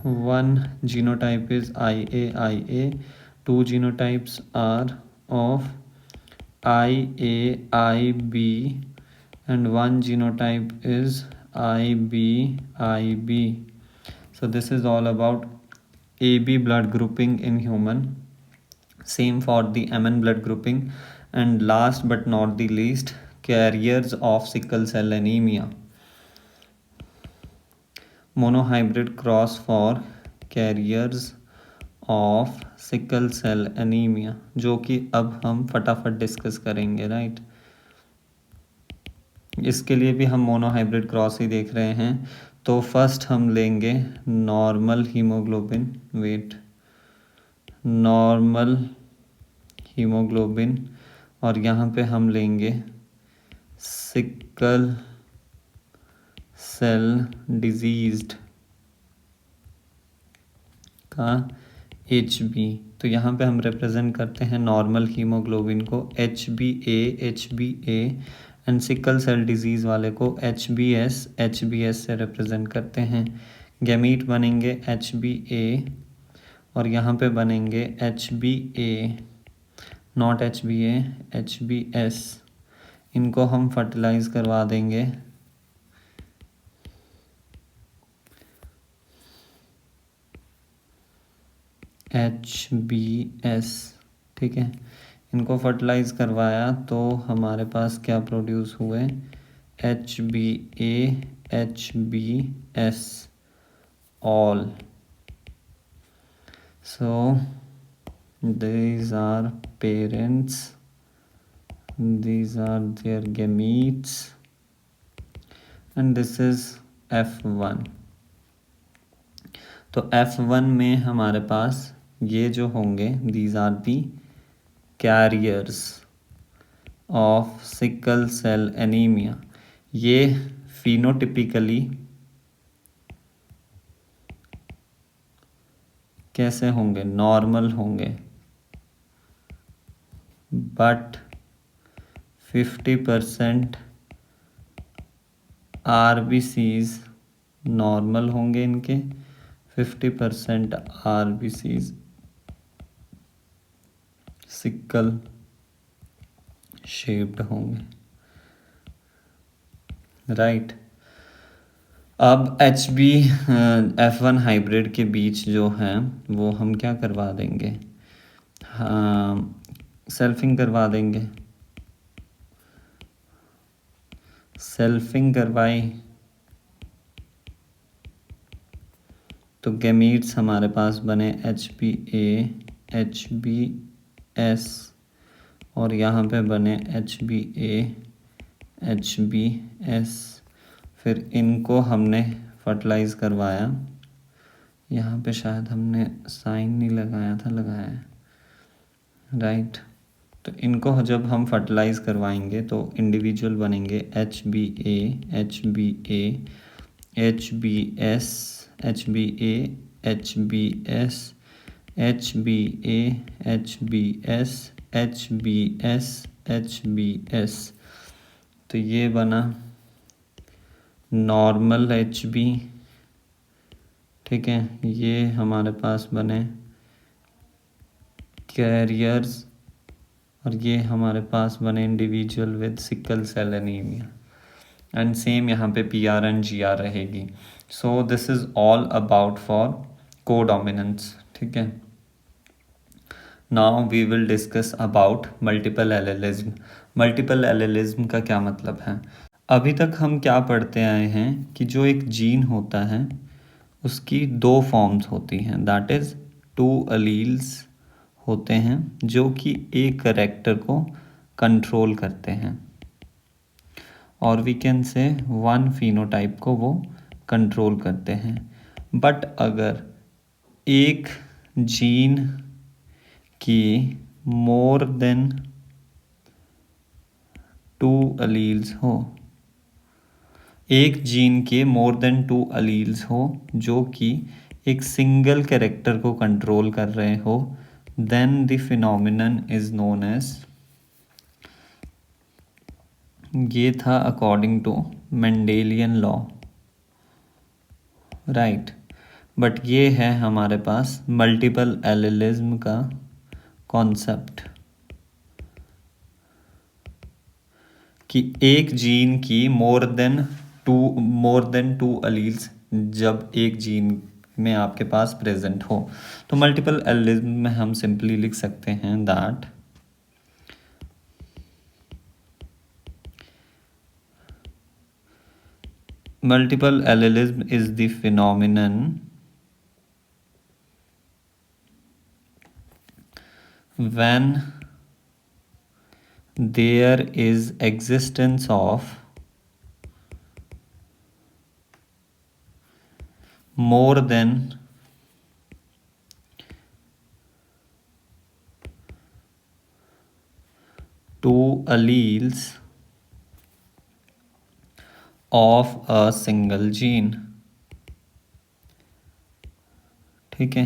1 genotype is IAIA, 2 genotypes are of IAIB and 1 genotype is IBIB. So this is all about AB blood grouping in human. Same for the MN blood grouping. And last but not the least, carriers of sickle cell anemia. Monohybrid cross for carriers of sickle cell anemia, जो कि अब हम फटाफट discuss करेंगे, right. इसके लिए भी हम मोनोहाइब्रिड क्रॉस ही देख रहे हैं. तो फर्स्ट हम लेंगे नॉर्मल हीमोग्लोबिन, नॉर्मल हीमोग्लोबिन और यहाँ पे हम लेंगे सिकल सेल डिजीज्ड का HB. तो यहाँ पे हम रिप्रेजेंट करते हैं नॉर्मल हीमोग्लोबिन को HbA and sickle cell disease वाले को एच बी एस से रिप्रेजेंट करते हैं। गैमीट बनेंगे HbA और यहाँ पे बनेंगे HbA, नॉट HbA, HbS। इनको हम फर्टिलाइज करवा देंगे HbS, ठीक है। इनको फर्टिलाइज करवाया तो हमारे पास क्या प्रोड्यूस हुए, HbA, HbS all. So these are parents, these are their gametes, and this is F1. तो F1 में हमारे पास ये जो होंगे, these are the carriers of sickle cell anemia। ये फिनोटिपिकली कैसे होंगे, नॉर्मल होंगे, बट 50% RBCs नॉर्मल होंगे इनके, 50% RBCs सिकल शेप्ड होंगे, राइट। अब F1 हाइब्रिड के बीच जो हैं वो हम क्या करवा देंगे, हाँ सेल्फिंग करवा देंगे। सेल्फिंग करवाई तो गैमीट्स हमारे पास बने HbA, HbS और यहाँ पे बने HbA, HbS। फिर इनको हमने फर्टिलाइज करवाया, यहाँ पे शायद हमने साइन नहीं लगाया था, लगाया है, राइट। तो इनको जब हम फर्टिलाइज करवाएंगे तो इंडिविजुअल बनेंगे HbA, HbA, HbS, HbA, HbS, HbA, HbS, HbS, HbS। तो ये बना नॉर्मल HB, ठीक है। ये हमारे पास बने कैरियर्स और ये हमारे पास बने individual with sickle cell anaemia. And same यहाँ पे PR एंड GR रहेगी। So this is all about for codominance, ठीक है। Now we will discuss about multiple allelism. Multiple allelism का क्या मतलब है। अभी तक हम क्या पढ़ते आए हैं कि जो एक जीन होता है उसकी 2 फॉर्म्स होती हैं, दैट इज़ 2 अलील्स होते हैं जो कि एक कैरेक्टर को कंट्रोल करते हैं, और वी कैन से 1 फिनोटाइप को वो कंट्रोल करते हैं। बट अगर एक जीन की मोर देन 2 अलील्स हो, एक जीन के मोर देन 2 अलील्स हो जो कि एक सिंगल कैरेक्टर को कंट्रोल कर रहे हो, then the phenomenon is known as, ये था according to Mendelian law, right. But ये है हमारे पास मल्टीपल एलेलिज्म का कॉन्सेप्ट कि एक जीन की मोर देन टू अलील्स जब एक जीन में आपके पास प्रेजेंट हो, तो मल्टीपल एलेलिज्म में हम सिंपली लिख सकते हैं that multiple allelism is the phenomenon when there is existence of more than 2 alleles of a single gene, ठीक है।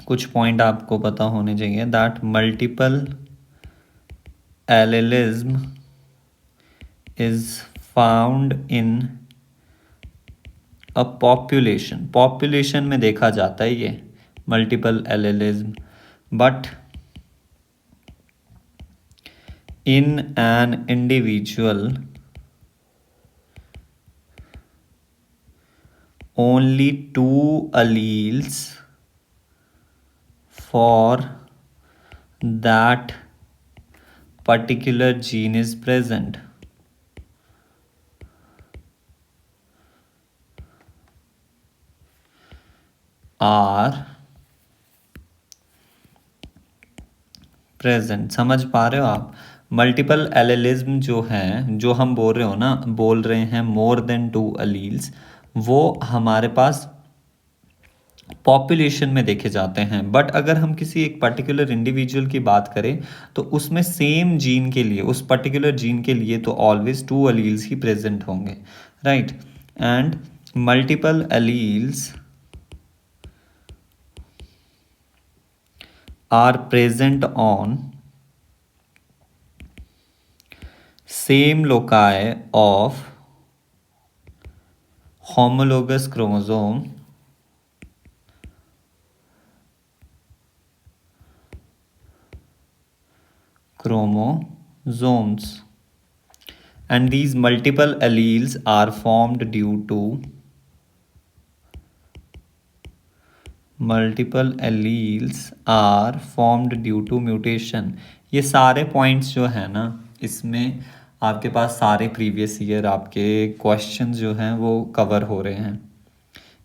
कुछ पॉइंट आपको पता होने चाहिए that multiple allelism is found in a population में देखा जाता है ये multiple allelism, but in an individual only 2 alleles for that particular gene is present. Are present. समझ पा रहे हो आप? मल्टीपल एलेलिज्म जो है, जो हम बोल रहे हैं मोर देन 2 अलील्स, वो हमारे पास पॉपुलेशन में देखे जाते हैं। बट अगर हम किसी एक पर्टिकुलर इंडिविजुअल की बात करें तो उसमें सेम जीन के लिए, उस पर्टिकुलर जीन के लिए तो ऑलवेज 2 अलील्स ही प्रेजेंट होंगे, right. And multiple alleles are present on same loci of homologous chromosomes, and these multiple alleles are formed due to mutation. ये सारे पॉइंट्स जो है ना, इसमें आपके पास सारे प्रीवियस ईयर आपके क्वेश्चंस जो हैं वो कवर हो रहे हैं।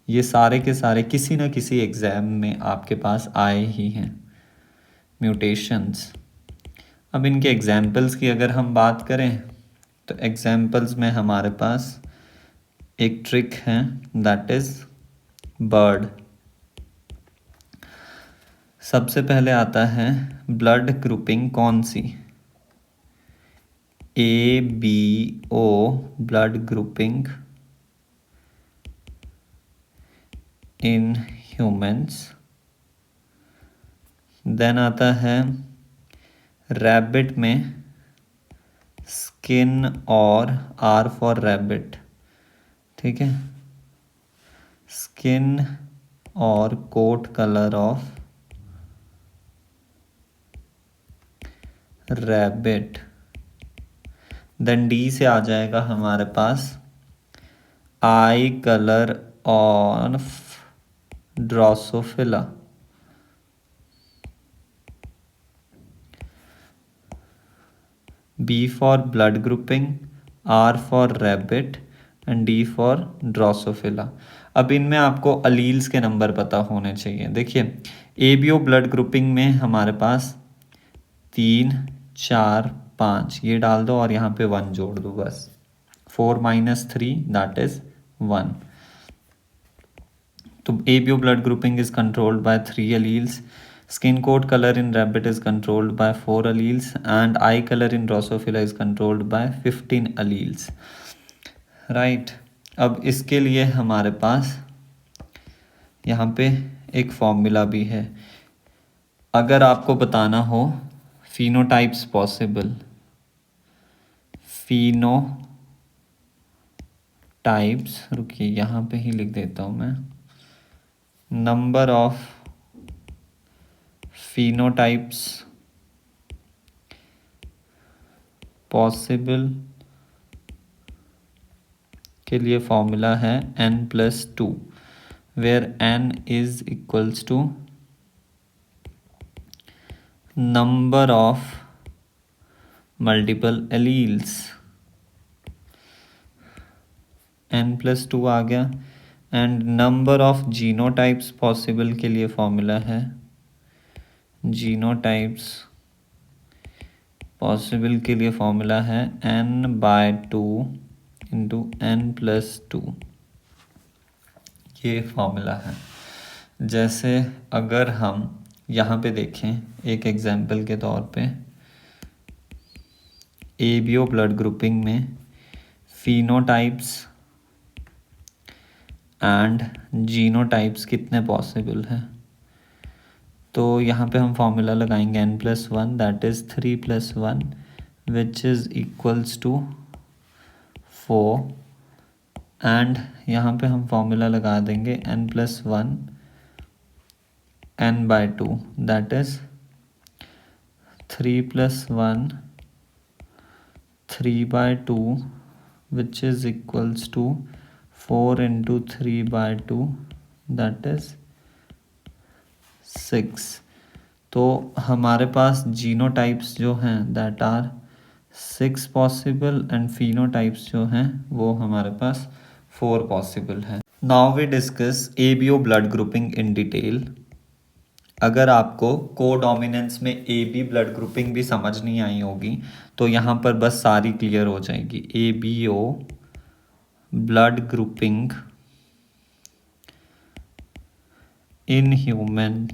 ये सारे के सारे किसी ना किसी एग्ज़ाम में आपके पास आए ही हैं म्यूटेशंस। अब इनके एग्जाम्पल्स की अगर हम बात करें तो एग्जाम्पल्स में हमारे पास एक ट्रिक है, दैट इज़ बर्ड। सबसे पहले आता है ब्लड ग्रुपिंग कौन सी, ABO blood grouping in humans. Then आता है रैबिट में स्किन और R फॉर रैबिट, ठीक है, स्किन और coat colour of rabbit. Then D से आ जाएगा हमारे पास eye colour of Drosophila. B for blood grouping, R for rabbit and D for Drosophila. अब इनमें आपको अलील्स के नंबर पता होने चाहिए। देखिए ABO ब्लड ग्रुपिंग में हमारे पास 3, 4, 5 ये डाल दो और यहाँ पे 1 जोड़ दो बस। 4 - 3 दैट इज 1। तो ABO blood grouping is controlled by 3 alleles, skin coat color in rabbit is controlled by 4 alleles and eye color in Drosophila is controlled by 15 alleles, right। अब इसके लिए हमारे पास यहाँ पे एक फॉर्मूला भी है। अगर आपको बताना हो फिनोटाइप्स पॉसिबल, फिनोटाइप्स, रुकिए यहाँ पे ही लिख देता हूँ मैं, नंबर ऑफ फिनोटाइप्स पॉसिबल के लिए फॉर्मूला है n+2 where n is equals to number of multiple alleles. n+2 आ गया। And number of genotypes possible के लिए फॉर्मूला है, जीनोटाइप्स पॉसिबल के लिए फॉर्मूला है n/2 इंटू n+2। ये फॉर्मूला है। जैसे अगर हम यहाँ पे देखें एक एग्जाम्पल के तौर पे, ABO ब्लड ग्रुपिंग में फिनोटाइप्स एंड जीनोटाइप्स कितने पॉसिबल हैं, तो यहाँ पे हम फॉर्मूला लगाएंगे n+1 that is 3 + 1 which is equals to 4 and यहाँ पे हम फॉर्मूला लगा देंगे n+1 n/2 that is 3+1 3/2 which is equals to 4 into 3/2 that is 6। तो हमारे पास जीनोटाइप्स जो हैं that are 6 possible and phenotypes जो हैं वो हमारे पास 4 पॉसिबल है। Now we discuss ABO blood grouping in detail. अगर आपको कोडोमिनेंस में AB ब्लड ग्रुपिंग भी समझ नहीं आई होगी तो यहाँ पर बस सारी क्लियर हो जाएगी। ABO blood grouping in human,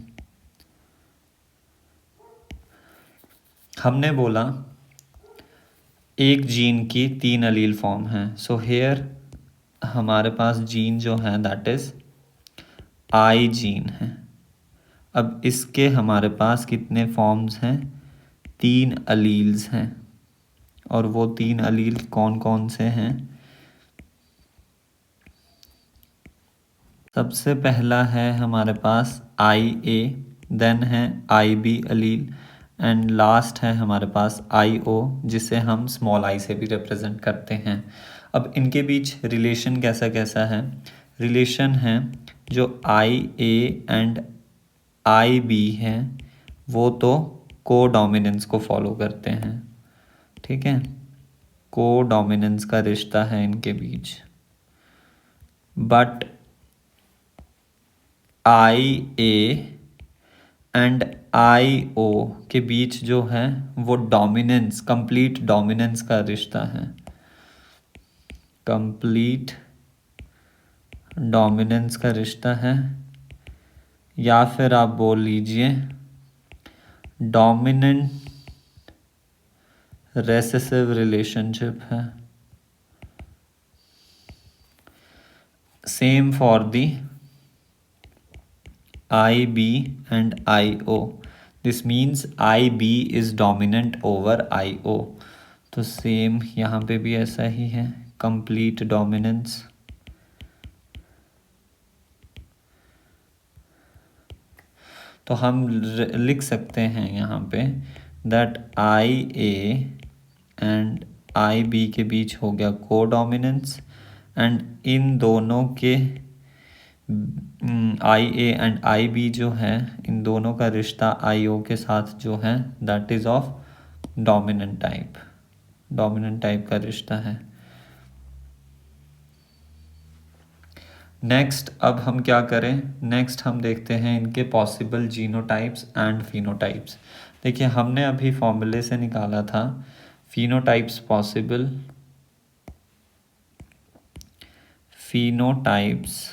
हमने बोला एक जीन की 3 अलील फॉर्म हैं। सो हेयर हमारे पास जीन जो है दैट इज़ आई जीन है। अब इसके हमारे पास कितने फॉर्म्स हैं? 3 अलील्स हैं। और वो 3 अलील कौन कौन से हैं? सबसे पहला है हमारे पास IA, देन है IB अलील एंड लास्ट है हमारे पास IO, जिसे हम स्मॉल आई से भी रिप्रेजेंट करते हैं। अब इनके बीच रिलेशन कैसा कैसा है? रिलेशन है जो IA एंड IB हैं वो तो कोडोमिनेंस को फॉलो करते हैं, ठीक है, कोडोमिनेंस का रिश्ता है इनके बीच। बट IA एंड IO के बीच जो है वो डोमिनेंस, कंप्लीट डोमिनेंस का रिश्ता है, कंप्लीट डोमिनेंस का रिश्ता है, या फिर आप बोल लीजिए डोमिनेंट रेसेसिव रिलेशनशिप है। Same for the IB and IO, this means IB is dominant over IO। तो सेम यहाँ पे भी ऐसा ही है, कंप्लीट डोमिनेंस। तो हम लिख सकते हैं यहाँ पे दैट IA एंड IB के बीच हो गया कोडोमिनेंस एंड इन दोनों के IA एंड IB जो है इन दोनों का रिश्ता IO के साथ जो है that is of dominant type, dominant type का रिश्ता है। नेक्स्ट अब हम क्या करें? नेक्स्ट हम देखते हैं इनके पॉसिबल जीनोटाइप्स एंड फिनोटाइप्स। देखिए हमने अभी फॉर्मूले से निकाला था phenotypes possible, phenotypes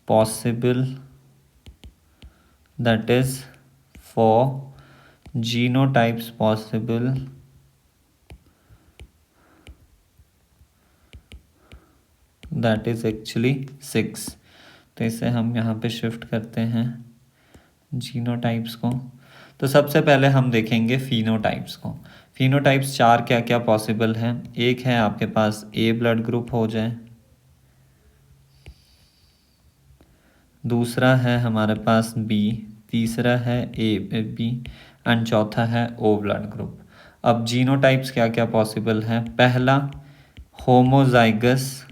possible, that is for genotypes possible that is actually 6। तो इसे हम यहाँ पे शिफ्ट करते हैं जीनोटाइप्स को। तो सबसे पहले हम देखेंगे फिनोटाइप्स को। फिनोटाइप्स 4 क्या क्या पॉसिबल है? एक है आपके पास A ब्लड ग्रुप हो जाए, दूसरा है हमारे पास B, तीसरा है AB एंड चौथा है O ब्लड ग्रुप। अब जीनोटाइप्स क्या क्या पॉसिबल है? पहला होमोजाइगस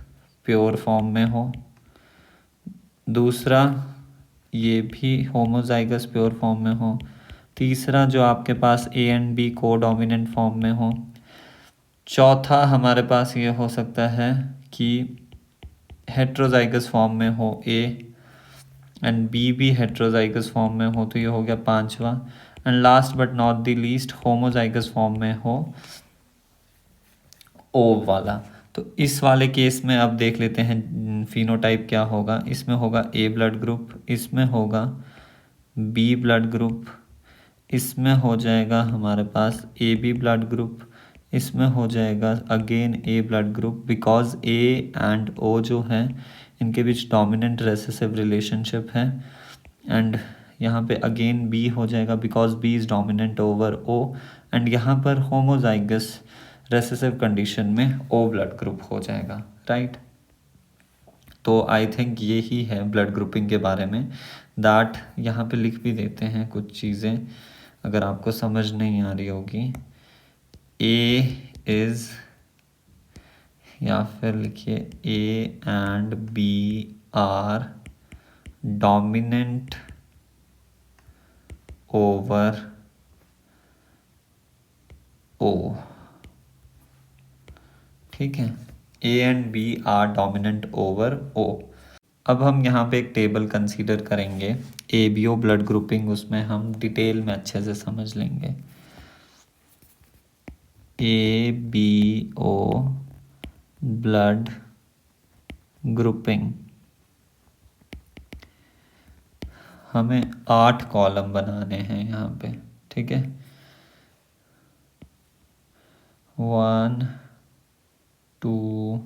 प्योर फॉर्म में हो, दूसरा ये भी होमोजाइगस प्योर फॉर्म में हो, तीसरा जो आपके पास A एंड B कोडोमिनेंट फॉर्म में हो, चौथा हमारे पास ये हो सकता है कि हेट्रोजाइगस फॉर्म में हो A एंड B भी हेट्रोजाइगस फॉर्म में हो, तो ये हो गया 5वां। And last but not the least homozygous form में हो O वाला। तो इस वाले केस में अब देख लेते हैं फिनोटाइप क्या होगा। इसमें होगा A ब्लड ग्रुप, इसमें होगा B ब्लड ग्रुप, इसमें हो जाएगा हमारे पास AB ब्लड ग्रुप, इसमें हो जाएगा again A blood group, because A and O जो है इनके बीच डोमिनेंट रेसेसिव रिलेशनशिप है। एंड यहाँ पे अगेन बी हो जाएगा because B is dominant over O, and यहाँ पर होमोजाइगस रेसेसिव कंडीशन में ओ ब्लड ग्रुप हो जाएगा, राइट। तो आई थिंक ये ही है ब्लड ग्रुपिंग के बारे में। दैट यहाँ पे लिख भी देते हैं कुछ चीज़ें अगर आपको समझ नहीं आ रही होगी। ए इज़, या फिर लिखिए A and B are dominant over O, ठीक है। A and B are dominant over O. अब हम यहाँ पे एक टेबल कंसीडर करेंगे A B O blood grouping, उसमें हम डिटेल में अच्छे से समझ लेंगे। A B O blood grouping, हमें 8 कॉलम बनाने हैं यहाँ पे, ठीक है। 1 2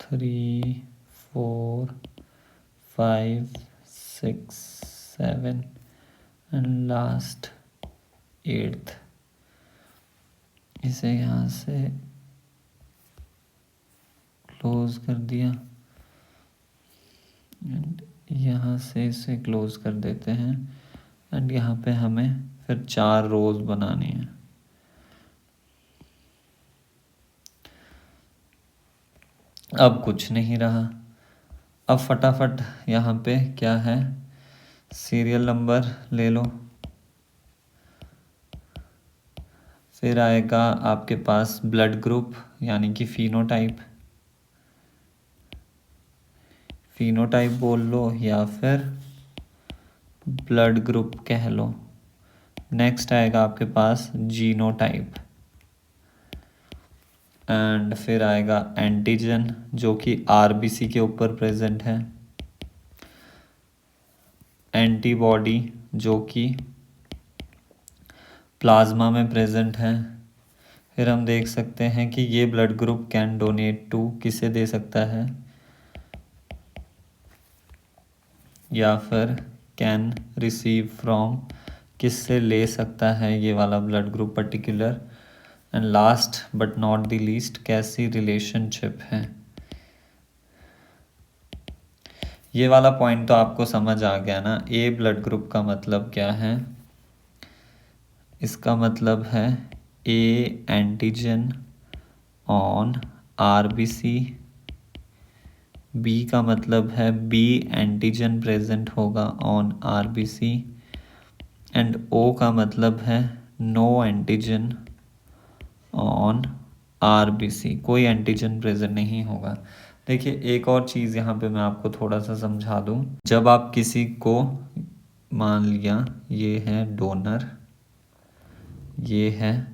3 4 5 6 7 एंड लास्ट 8th। इसे यहाँ से क्लोज कर दिया एंड यहाँ से इसे क्लोज कर देते हैं, एंड यहाँ पे हमें फिर 4 रोज बनानी है। अब कुछ नहीं रहा, अब फटाफट यहाँ पे क्या है, सीरियल नंबर ले लो, फिर आएगा आपके पास ब्लड ग्रुप यानी कि फिनोटाइप, फिनोटाइप बोल लो या फिर ब्लड ग्रुप कह लो। नेक्स्ट आएगा आपके पास जीनोटाइप, एंड फिर आएगा एंटीजन जो कि आरबीसी के ऊपर प्रेजेंट है, एंटीबॉडी जो कि प्लाज्मा में प्रेजेंट है। फिर हम देख सकते हैं कि ये blood group can donate to, किसे दे सकता है, या फिर कैन रिसीव फ्रॉम, किससे ले सकता है ये वाला blood group particular. And last but not the least, कैसी रिलेशनशिप है। ये वाला पॉइंट तो आपको समझ आ गया ना। ए ब्लड ग्रुप का मतलब क्या है, इसका मतलब है A antigen on RBC, B का मतलब है बी एंटीजन प्रेजेंट होगा ऑन आरबीसी, एंड ओ का मतलब है नो एंटीजन ऑन आरबीसी, कोई एंटीजन प्रेजेंट नहीं होगा। देखिए एक और चीज़ यहाँ पे मैं आपको थोड़ा सा समझा दूँ। जब आप किसी को, मान लिया ये है डोनर, ये है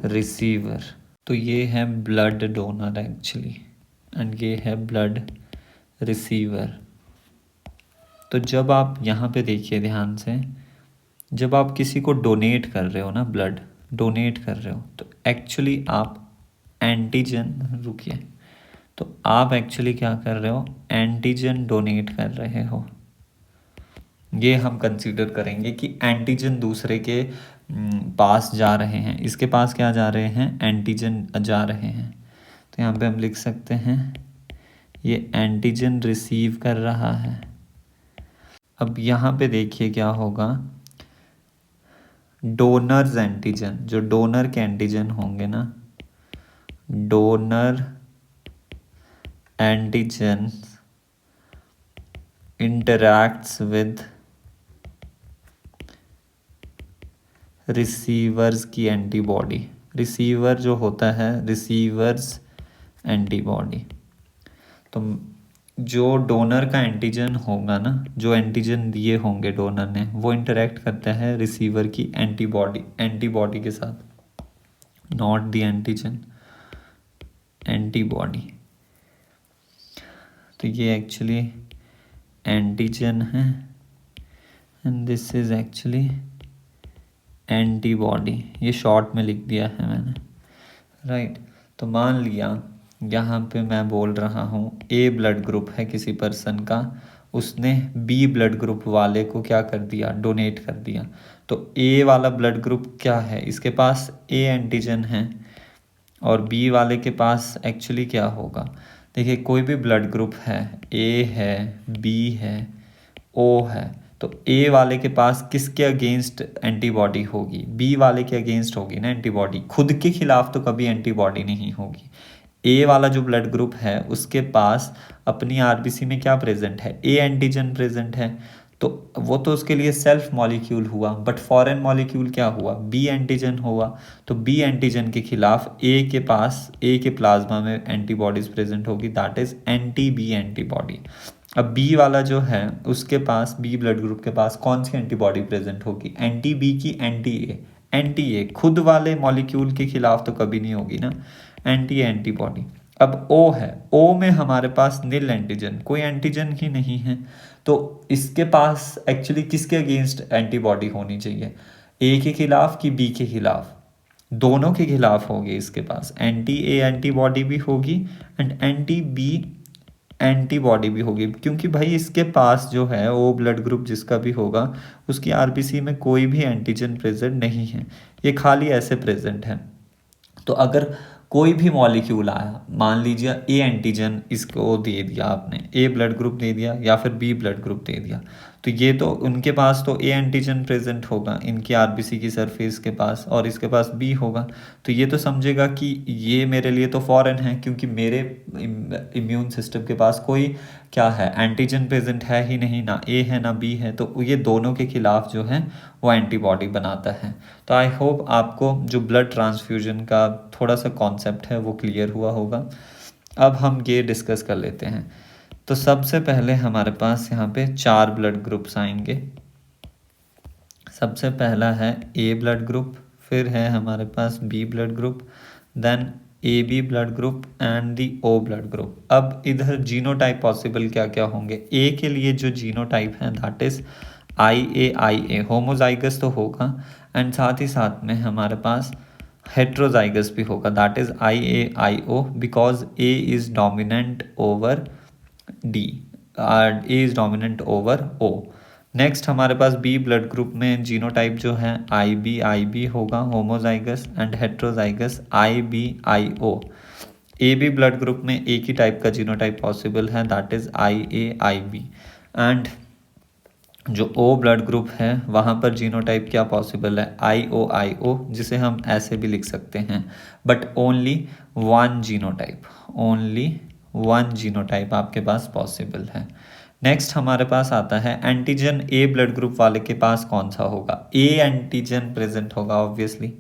रिसीवर, तो ये है ब्लड डोनर एक्चुअली, एंड ये है ब्लड रिसीवर। तो जब आप यहाँ पे देखिए ध्यान से, जब आप किसी को डोनेट कर रहे हो ना, ब्लड डोनेट कर रहे हो, तो एक्चुअली आप एंटीजन, रुकिए, तो आप एक्चुअली क्या कर रहे हो, एंटीजन डोनेट कर रहे हो। ये हम कंसीडर करेंगे कि एंटीजन दूसरे के पास जा रहे हैं, इसके पास क्या जा रहे हैं, एंटीजन जा रहे हैं। तो यहाँ पे हम लिख सकते हैं ये एंटीजन रिसीव कर रहा है। अब यहाँ पे देखिए क्या होगा, डोनर्स एंटीजन, जो डोनर के एंटीजन होंगे ना, donor antigen interacts with receiver's की एंटीबॉडी, रिसीवर जो होता है, रिसीवर्स एंटीबॉडी। तो जो डोनर का एंटीजन होगा ना, जो एंटीजन दिए होंगे डोनर ने, वो इंटरेक्ट करता है रिसीवर की एंटीबॉडी के साथ, नॉट द एंटीजन, एंटीबॉडी। तो ये एक्चुअली एंटीजन है and this is actually antibody, ये शॉर्ट में लिख दिया है मैंने, राइट। तो मान लिया यहाँ पे मैं बोल रहा हूँ ए ब्लड ग्रुप है किसी पर्सन का, उसने बी ब्लड ग्रुप वाले को क्या कर दिया, डोनेट कर दिया। तो ए वाला ब्लड ग्रुप क्या है, इसके पास ए एंटीजन है और बी वाले के पास एक्चुअली क्या होगा, देखिए कोई भी ब्लड ग्रुप है, ए है, बी है, ओ है, तो ए वाले के पास किसके अगेंस्ट एंटीबॉडी होगी, बी वाले के अगेंस्ट होगी ना एंटीबॉडी, खुद के खिलाफ तो कभी एंटीबॉडी नहीं होगी। ए वाला जो ब्लड ग्रुप है उसके पास अपनी आरबीसी में क्या प्रेजेंट है, ए एंटीजन प्रेजेंट है, तो वो तो उसके लिए सेल्फ मॉलिक्यूल हुआ, बट फॉरेन मॉलिक्यूल क्या हुआ, बी एंटीजन हुआ। तो बी एंटीजन के खिलाफ ए के पास, ए के प्लाज्मा में एंटीबॉडीज प्रेजेंट होगी, that is anti B antibody. अब बी वाला जो है उसके पास, बी ब्लड ग्रुप के पास कौन सी एंटीबॉडी प्रेजेंट होगी, एंटी बी की एंटी ए, एंटी ए खुद वाले मॉलिक्यूल के खिलाफ तो कभी नहीं होगी ना, एंटी एंटीबॉडी। अब ओ है, ओ में हमारे पास नील एंटीजन, कोई एंटीजन ही नहीं है, तो इसके पास एक्चुअली किसके अगेंस्ट एंटीबॉडी होनी चाहिए, ए के खिलाफ कि बी के खिलाफ, दोनों के खिलाफ होगी इसके पास, एंटी ए एंटीबॉडी भी होगी एंड एंटी बी एंटीबॉडी भी होगी, क्योंकि भाई इसके पास जो है ओ ब्लड ग्रुप जिसका भी होगा उसकी आरबीसी में कोई भी एंटीजन प्रेजेंट नहीं है, ये खाली ऐसे प्रेजेंट है। तो अगर कोई भी मॉलिक्यूल आया, मान लीजिए ए एंटीजन इसको दे दिया आपने, ए ब्लड ग्रुप दे दिया या फिर बी ब्लड ग्रुप दे दिया, तो ये तो उनके पास तो ए एंटीजन प्रेजेंट होगा इनकी आरबीसी की सरफेस के पास, और इसके पास बी होगा, तो ये तो समझेगा कि ये मेरे लिए तो फॉरेन है, क्योंकि मेरे इम्यून सिस्टम के पास कोई क्या है, एंटीजन प्रेजेंट है ही नहीं, ना ए है ना बी है, तो ये दोनों के खिलाफ जो है वो एंटीबॉडी बनाता है। तो आई होप आपको जो ब्लड ट्रांसफ्यूजन का थोड़ा सा कॉन्सेप्ट है वो क्लियर हुआ होगा। अब हम ये डिस्कस कर लेते हैं। तो सबसे पहले हमारे पास यहाँ पे 4 ब्लड ग्रुप्स आएंगे। सबसे पहला है ए ब्लड ग्रुप, फिर है हमारे पास B blood group, then A B blood group and the O blood group. अब इधर जीनोटाइप पॉसिबल क्या क्या होंगे, ए के लिए जो जीनोटाइप है that is I A, homozygous तो होगा, एंड साथ ही साथ में हमारे पास हेट्रोजाइगस भी होगा, that is I O, because A is dominant over D, A is dominant over O. Next हमारे पास बी ब्लड ग्रुप में जीनोटाइप जो है आई बी होगा, homozygous and heterozygous I O. A B blood group में एक ही type का जीनोटाइप पॉसिबल है, that is I B. And जो ओ ब्लड ग्रुप है वहाँ पर जीनोटाइप क्या पॉसिबल है, आई ओ, जिसे हम ऐसे भी लिख सकते हैं, but only one genotype, only one genotype आपके पास पॉसिबल है। नेक्स्ट हमारे पास आता है एंटीजन, ए ब्लड ग्रुप वाले के पास कौन सा होगा, ए एंटीजन प्रेजेंट होगा, ऑब्वियसली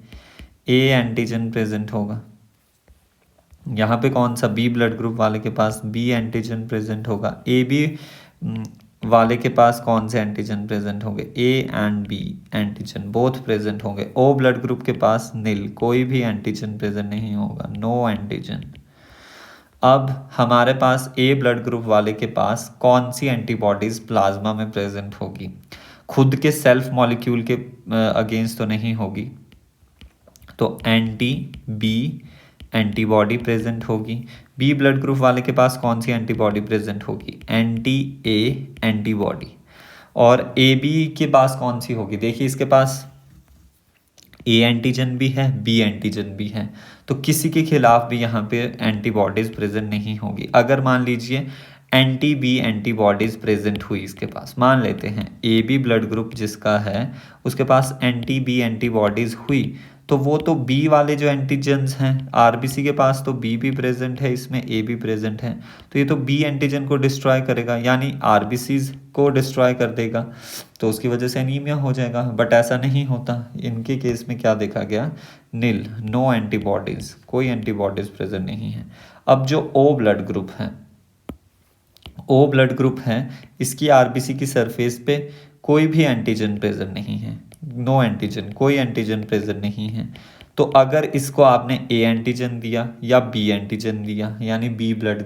ए एंटीजन प्रेजेंट होगा। यहाँ पे कौन सा, बी ब्लड ग्रुप वाले के पास बी एंटीजन प्रेजेंट होगा। ए बी वाले के पास कौन से एंटीजन प्रेजेंट होंगे, A and B antigen both present होंगे। ओ ब्लड ग्रुप के पास नील, कोई भी एंटीजन प्रेजेंट नहीं होगा, नो एंटीजन। अब हमारे पास ए ब्लड ग्रुप वाले के पास कौन सी एंटीबॉडीज प्लाज्मा में प्रेजेंट होगी, खुद के सेल्फ मॉलिक्यूल के अगेंस्ट तो नहीं होगी, तो एंटी बी एंटीबॉडी प्रेजेंट होगी। बी ब्लड ग्रुप वाले के पास कौन सी एंटीबॉडी प्रेजेंट होगी, एंटी ए एंटीबॉडी। और ए बी के पास कौन सी होगी, देखिए इसके पास ए एंटीजन भी है, बी एंटीजन भी है, तो किसी के खिलाफ भी यहाँ पे एंटीबॉडीज प्रेजेंट नहीं होगी। अगर मान लीजिए एंटी बी एंटीबॉडीज प्रेजेंट हुई इसके पास, मान लेते हैं ए बी ब्लड ग्रुप जिसका है उसके पास एंटी बी एंटीबॉडीज हुई, तो वो तो बी वाले जो एंटीजन्स हैं, आरबीसी के पास तो बी भी प्रेजेंट है, इसमें ए भी प्रेजेंट है, तो ये तो बी एंटीजन को डिस्ट्रॉय करेगा, यानी आरबीसीज को डिस्ट्रॉय कर देगा, तो उसकी वजह से एनीमिया हो जाएगा। बट ऐसा नहीं होता, इनके केस में क्या देखा गया, नील, नो एंटीबॉडीज, कोई एंटीबॉडीज प्रेजेंट नहीं है। अब जो ओ ब्लड ग्रुप है, ओ ब्लड ग्रुप है, इसकी आरबीसी की सरफेस पे कोई भी एंटीजन प्रेजेंट नहीं है, नो एंटीजन, कोई एंटीजन प्रेजेंट नहीं है। तो अगर इसको आपने ए एंटीजन दिया या बी एंटीजन दिया, यानी बी ब्लड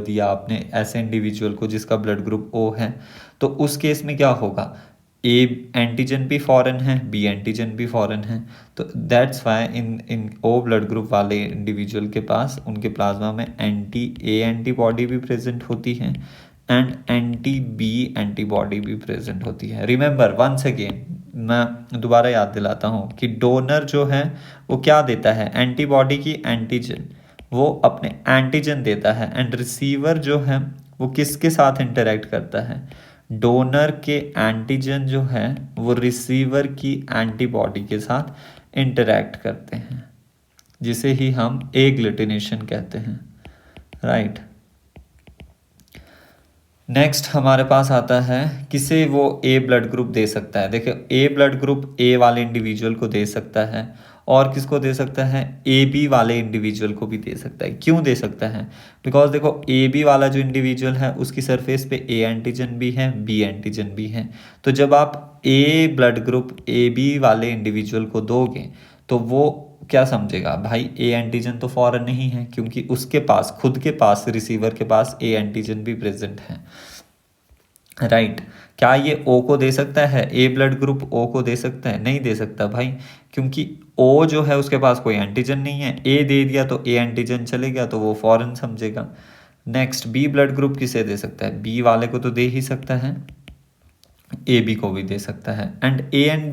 दिया आपने ऐसे इंडिविजुअल को जिसका ब्लड ग्रुप ओ है, तो उस केस में क्या होगा, ए एंटीजन भी फॉरेन है, बी एंटीजन भी फॉरेन है, तो that's why in O blood group वाले इंडिविजुअल के पास उनके प्लाज्मा में एंटी ए एंटीबॉडी भी प्रेजेंट होती है, एंड एंटी बी एंटीबॉडी भी प्रेजेंट होती है। रिमेंबर वंस अगेन, मैं दोबारा याद दिलाता हूँ कि डोनर जो है वो क्या देता है, एंटीबॉडी की एंटीजन, वो अपने एंटीजन देता है। एंड रिसीवर जो है वो किसके साथ इंटरेक्ट करता है, डोनर के एंटीजन जो है वो रिसीवर की एंटीबॉडी के साथ इंटरेक्ट करते हैं, जिसे ही हम एग्लूटिनेशन कहते हैं, राइट। नेक्स्ट हमारे पास आता है किसे वो ए ब्लड ग्रुप दे सकता है। देखिए ए ब्लड ग्रुप ए वाले इंडिविजुअल को दे सकता है, और किसको दे सकता है, ए बी वाले इंडिविजुअल को भी दे सकता है। क्यों दे सकता है, बिकॉज देखो ए बी वाला जो इंडिविजुअल है उसकी सरफेस पे ए एंटीजन भी है, बी एंटीजन भी है। तो जब आप ए ब्लड ग्रुप ए बी वाले इंडिविजुअल को दोगे तो वो क्या समझेगा, भाई ए एंटीजन तो फॉरन नहीं है, क्योंकि उसके पास खुद के पास रिसीवर के पास ए एंटीजन भी प्रेजेंट है, राइट। क्या ये ओ को दे सकता है, ए ब्लड ग्रुप ओ को दे सकता है, नहीं दे सकता भाई, क्योंकि ओ जो है उसके पास कोई एंटीजन नहीं है। ए दे दिया तो ए एंटीजन चले गया तो वो फॉरन समझेगा। नेक्स्ट बी ब्लड ग्रुप किसे दे सकता है, बी वाले को तो दे ही सकता है, ए बी को भी दे सकता है। And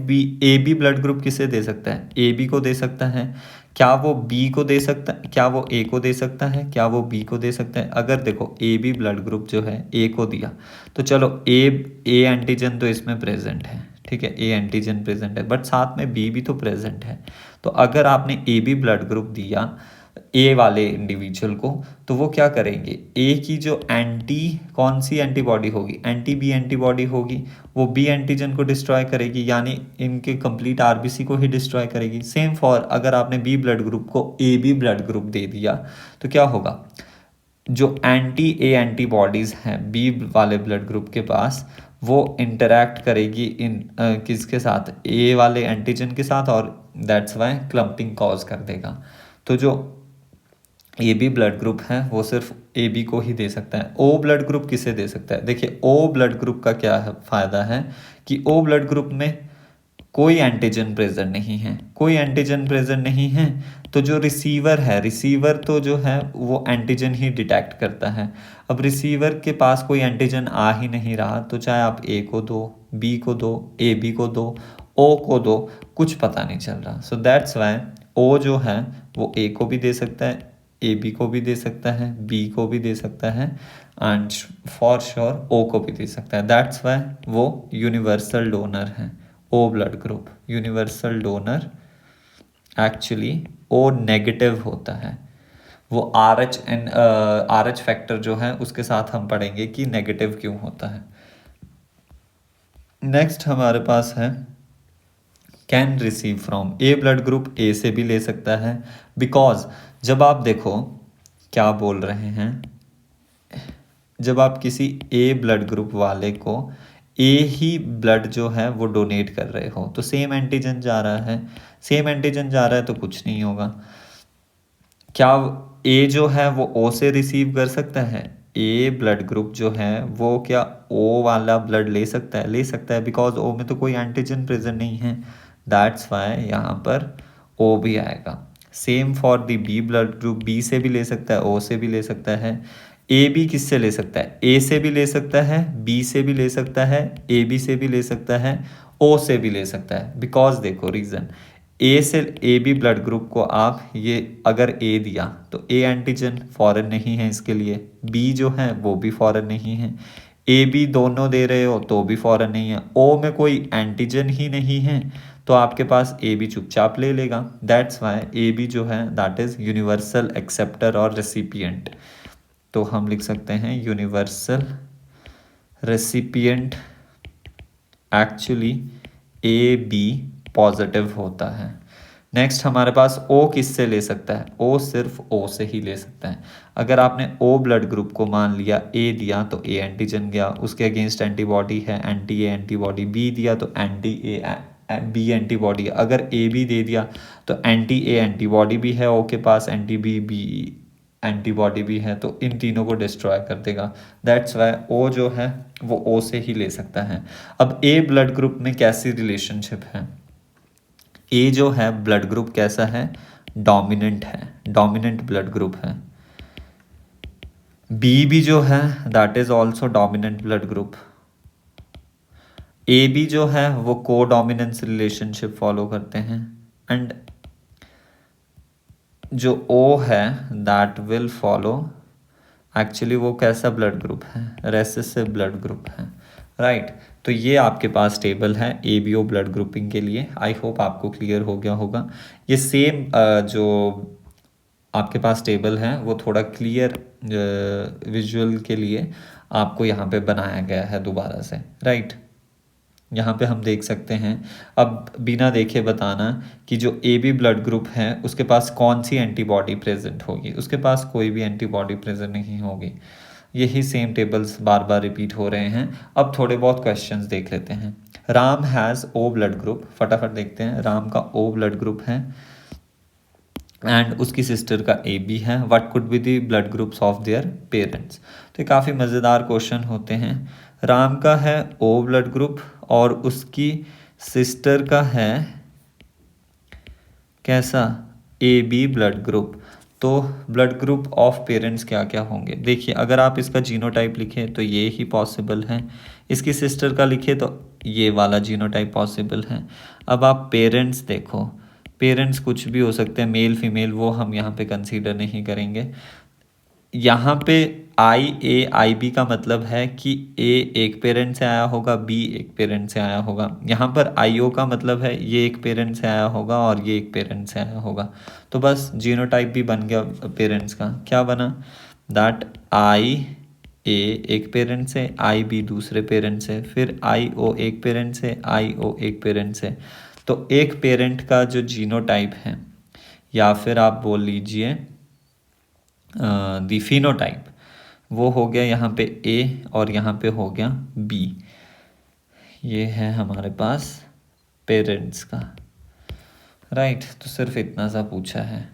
B A B blood group किसे दे सकता है, ए बी को दे सकता है। क्या वो बी को दे सकता है, क्या वो ए को दे सकता है, क्या वो बी को दे सकता है। अगर देखो ए बी ब्लड ग्रुप जो है ए को दिया तो चलो ए एंटीजन तो इसमें प्रेजेंट है, ठीक है, ए एंटीजन प्रेजेंट है, बट साथ में बी भी तो प्रेजेंट है। तो अगर आपने ए बी ब्लड ग्रुप दिया ए वाले इंडिविजुअल को तो वो क्या करेंगे, ए की जो एंटी कौन सी एंटीबॉडी होगी, एंटी बी एंटीबॉडी होगी, वो बी एंटीजन को डिस्ट्रॉय करेगी, यानी इनके कंप्लीट आरबीसी को ही डिस्ट्रॉय करेगी। सेम फॉर अगर आपने बी ब्लड ग्रुप को ए बी ब्लड ग्रुप दे दिया तो क्या होगा, जो एंटी ए एंटीबॉडीज़ हैं बी वाले ब्लड ग्रुप के पास वो इंटरैक्ट करेगी इन किसके साथ, ए वाले एंटीजन के साथ, और दैट्स वाई क्लम्पिंग कॉज कर देगा। तो जो ए बी ब्लड ग्रुप है वो सिर्फ ए बी को ही दे सकता है। ओ ब्लड ग्रुप किसे दे सकता है, देखिए ओ ब्लड ग्रुप का क्या है फ़ायदा है कि ओ ब्लड ग्रुप में कोई एंटीजन प्रेजेंट नहीं है, कोई एंटीजन प्रेजेंट नहीं है, तो जो रिसीवर है, रिसीवर तो जो है वो एंटीजन ही डिटेक्ट करता है। अब रिसीवर के पास कोई एंटीजन आ ही नहीं रहा, तो चाहे आप ए को दो, बी को दो, ए बी को दो, ओ को दो, कुछ पता नहीं चल रहा। सो दैट्स वाई ओ जो है वो ए को भी दे सकता है, ए बी को भी दे सकता है, बी को भी दे सकता है, एंड फॉर श्योर ओ को भी दे सकता है। दैट्स वाई वो यूनिवर्सल डोनर है। O blood group universal donor actually O negative होता है। वो आर एच फैक्टर जो है उसके साथ हम पढ़ेंगे कि नेगेटिव क्यों होता है। नेक्स्ट हमारे पास है can receive from, A blood group ए से भी ले सकता है, बिकॉज जब आप देखो क्या बोल रहे हैं, जब आप किसी ए ब्लड ग्रुप वाले को ए ही ब्लड जो है वो डोनेट कर रहे हो तो सेम एंटीजन जा रहा है, सेम एंटीजन जा रहा है तो कुछ नहीं होगा। क्या ए जो है वो ओ से रिसीव कर सकता है, ए ब्लड ग्रुप जो है वो क्या ओ वाला ब्लड ले सकता है, ले सकता है, बिकॉज ओ में तो कोई एंटीजन प्रेजेंट नहीं है। दैट्स वाई यहाँ पर ओ भी आएगा। Same for the B blood group, B से भी ले सकता है, ओ से भी ले सकता है। ए बी किससे ले सकता है, ए से भी ले सकता है, बी से भी ले सकता है, ए बी से भी ले सकता है, ओ से भी ले सकता है। बिकॉज देखो रीज़न, ए से ए बी ब्लड ग्रुप को आप ये अगर ए दिया तो ए एंटीजन फॉरेन नहीं है इसके लिए, बी जो है वो भी फॉरेन नहीं है, ए बी दोनों दे रहे हो तो भी फॉरेन नहीं है, ओ में कोई एंटीजन ही नहीं है, तो आपके पास ए बी चुपचाप ले लेगा। दैट्स वाई ए बी जो है दैट इज़ यूनिवर्सल एक्सेप्टर और रेसिपिएंट। तो हम लिख सकते हैं universal recipient actually A B positive होता है। नेक्स्ट हमारे पास ओ किससे ले सकता है, ओ सिर्फ ओ से ही ले सकता है। अगर आपने ओ ब्लड ग्रुप को मान लिया ए दिया तो ए एंटीजन गया, उसके अगेंस्ट एंटीबॉडी है एंटी ए एंटीबॉडी, बी दिया तो एंटी ए बी एंटीबॉडी, अगर ए बी दे दिया तो एंटी ए एंटीबॉडी भी है ओ के पास, एंटी बी बी एंटीबॉडी भी है, तो इन तीनों को डिस्ट्रॉय कर देगा। दैट्स वाई ओ जो है वो ओ से ही ले सकता है। अब ए ब्लड ग्रुप में कैसी रिलेशनशिप है, ए जो है ब्लड ग्रुप कैसा है, डोमिनेंट है, डोमिनेंट ब्लड ग्रुप है, बी भी जो है that is also dominant blood group. A B जो है वो को डोमिनेंस रिलेशनशिप फॉलो करते हैं। एंड जो ओ है दैट विल फॉलो, एक्चुअली वो कैसा ब्लड ग्रुप है, रेसेसिव ब्लड ग्रुप है, राइट। तो ये आपके पास टेबल है एबीओ ब्लड ग्रुपिंग के लिए। आई होप आपको क्लियर हो गया होगा। ये सेम जो आपके पास टेबल है वो थोड़ा क्लियर विजुअल के लिए आपको यहाँ पे बनाया गया है दोबारा से, राइट। यहाँ पे हम देख सकते हैं। अब बिना देखे बताना कि जो ए बी ब्लड ग्रुप है उसके पास कौन सी एंटीबॉडी प्रेजेंट होगी। उसके पास कोई भी एंटीबॉडी प्रेजेंट नहीं होगी। यही सेम टेबल्स बार बार रिपीट हो रहे हैं। अब थोड़े बहुत क्वेश्चंस देख लेते हैं। Ram has O blood group, फटाफट देखते हैं। राम का ओ ब्लड ग्रुप है एंड उसकी सिस्टर का ए बी है। What could be the blood groups of their parents. तो ये काफ़ी मज़ेदार क्वेश्चन होते हैं। राम का है ओ ब्लड ग्रुप और उसकी सिस्टर का है कैसा, ए बी ब्लड ग्रुप। तो ब्लड ग्रुप ऑफ पेरेंट्स क्या क्या होंगे देखिए। अगर आप इसका जीनोटाइप लिखें तो ये ही पॉसिबल है। इसकी सिस्टर का लिखे तो ये वाला जीनोटाइप पॉसिबल है। अब आप पेरेंट्स देखो, पेरेंट्स कुछ भी हो सकते हैं, मेल फीमेल, वो हम यहाँ पे कंसीडर नहीं करेंगे। यहाँ पे आई ए आई बी का मतलब है कि ए एक पेरेंट से आया होगा, बी एक पेरेंट से आया होगा। यहाँ पर आई ओ का मतलब है ये एक पेरेंट से आया होगा और ये एक पेरेंट से आया होगा। तो बस जीनोटाइप भी बन गया पेरेंट्स का। क्या बना, दैट आई ए एक पेरेंट से, आई बी दूसरे पेरेंट से, फिर आई ओ एक पेरेंट से, आई ओ एक पेरेंट से। तो एक पेरेंट का जो जीनोटाइप है, या फिर आप बोल लीजिए दी फिनोटाइप, वो हो गया यहाँ पे ए और यहाँ पे हो गया बी। ये है हमारे पास पेरेंट्स का, राइट। तो सिर्फ इतना सा पूछा है।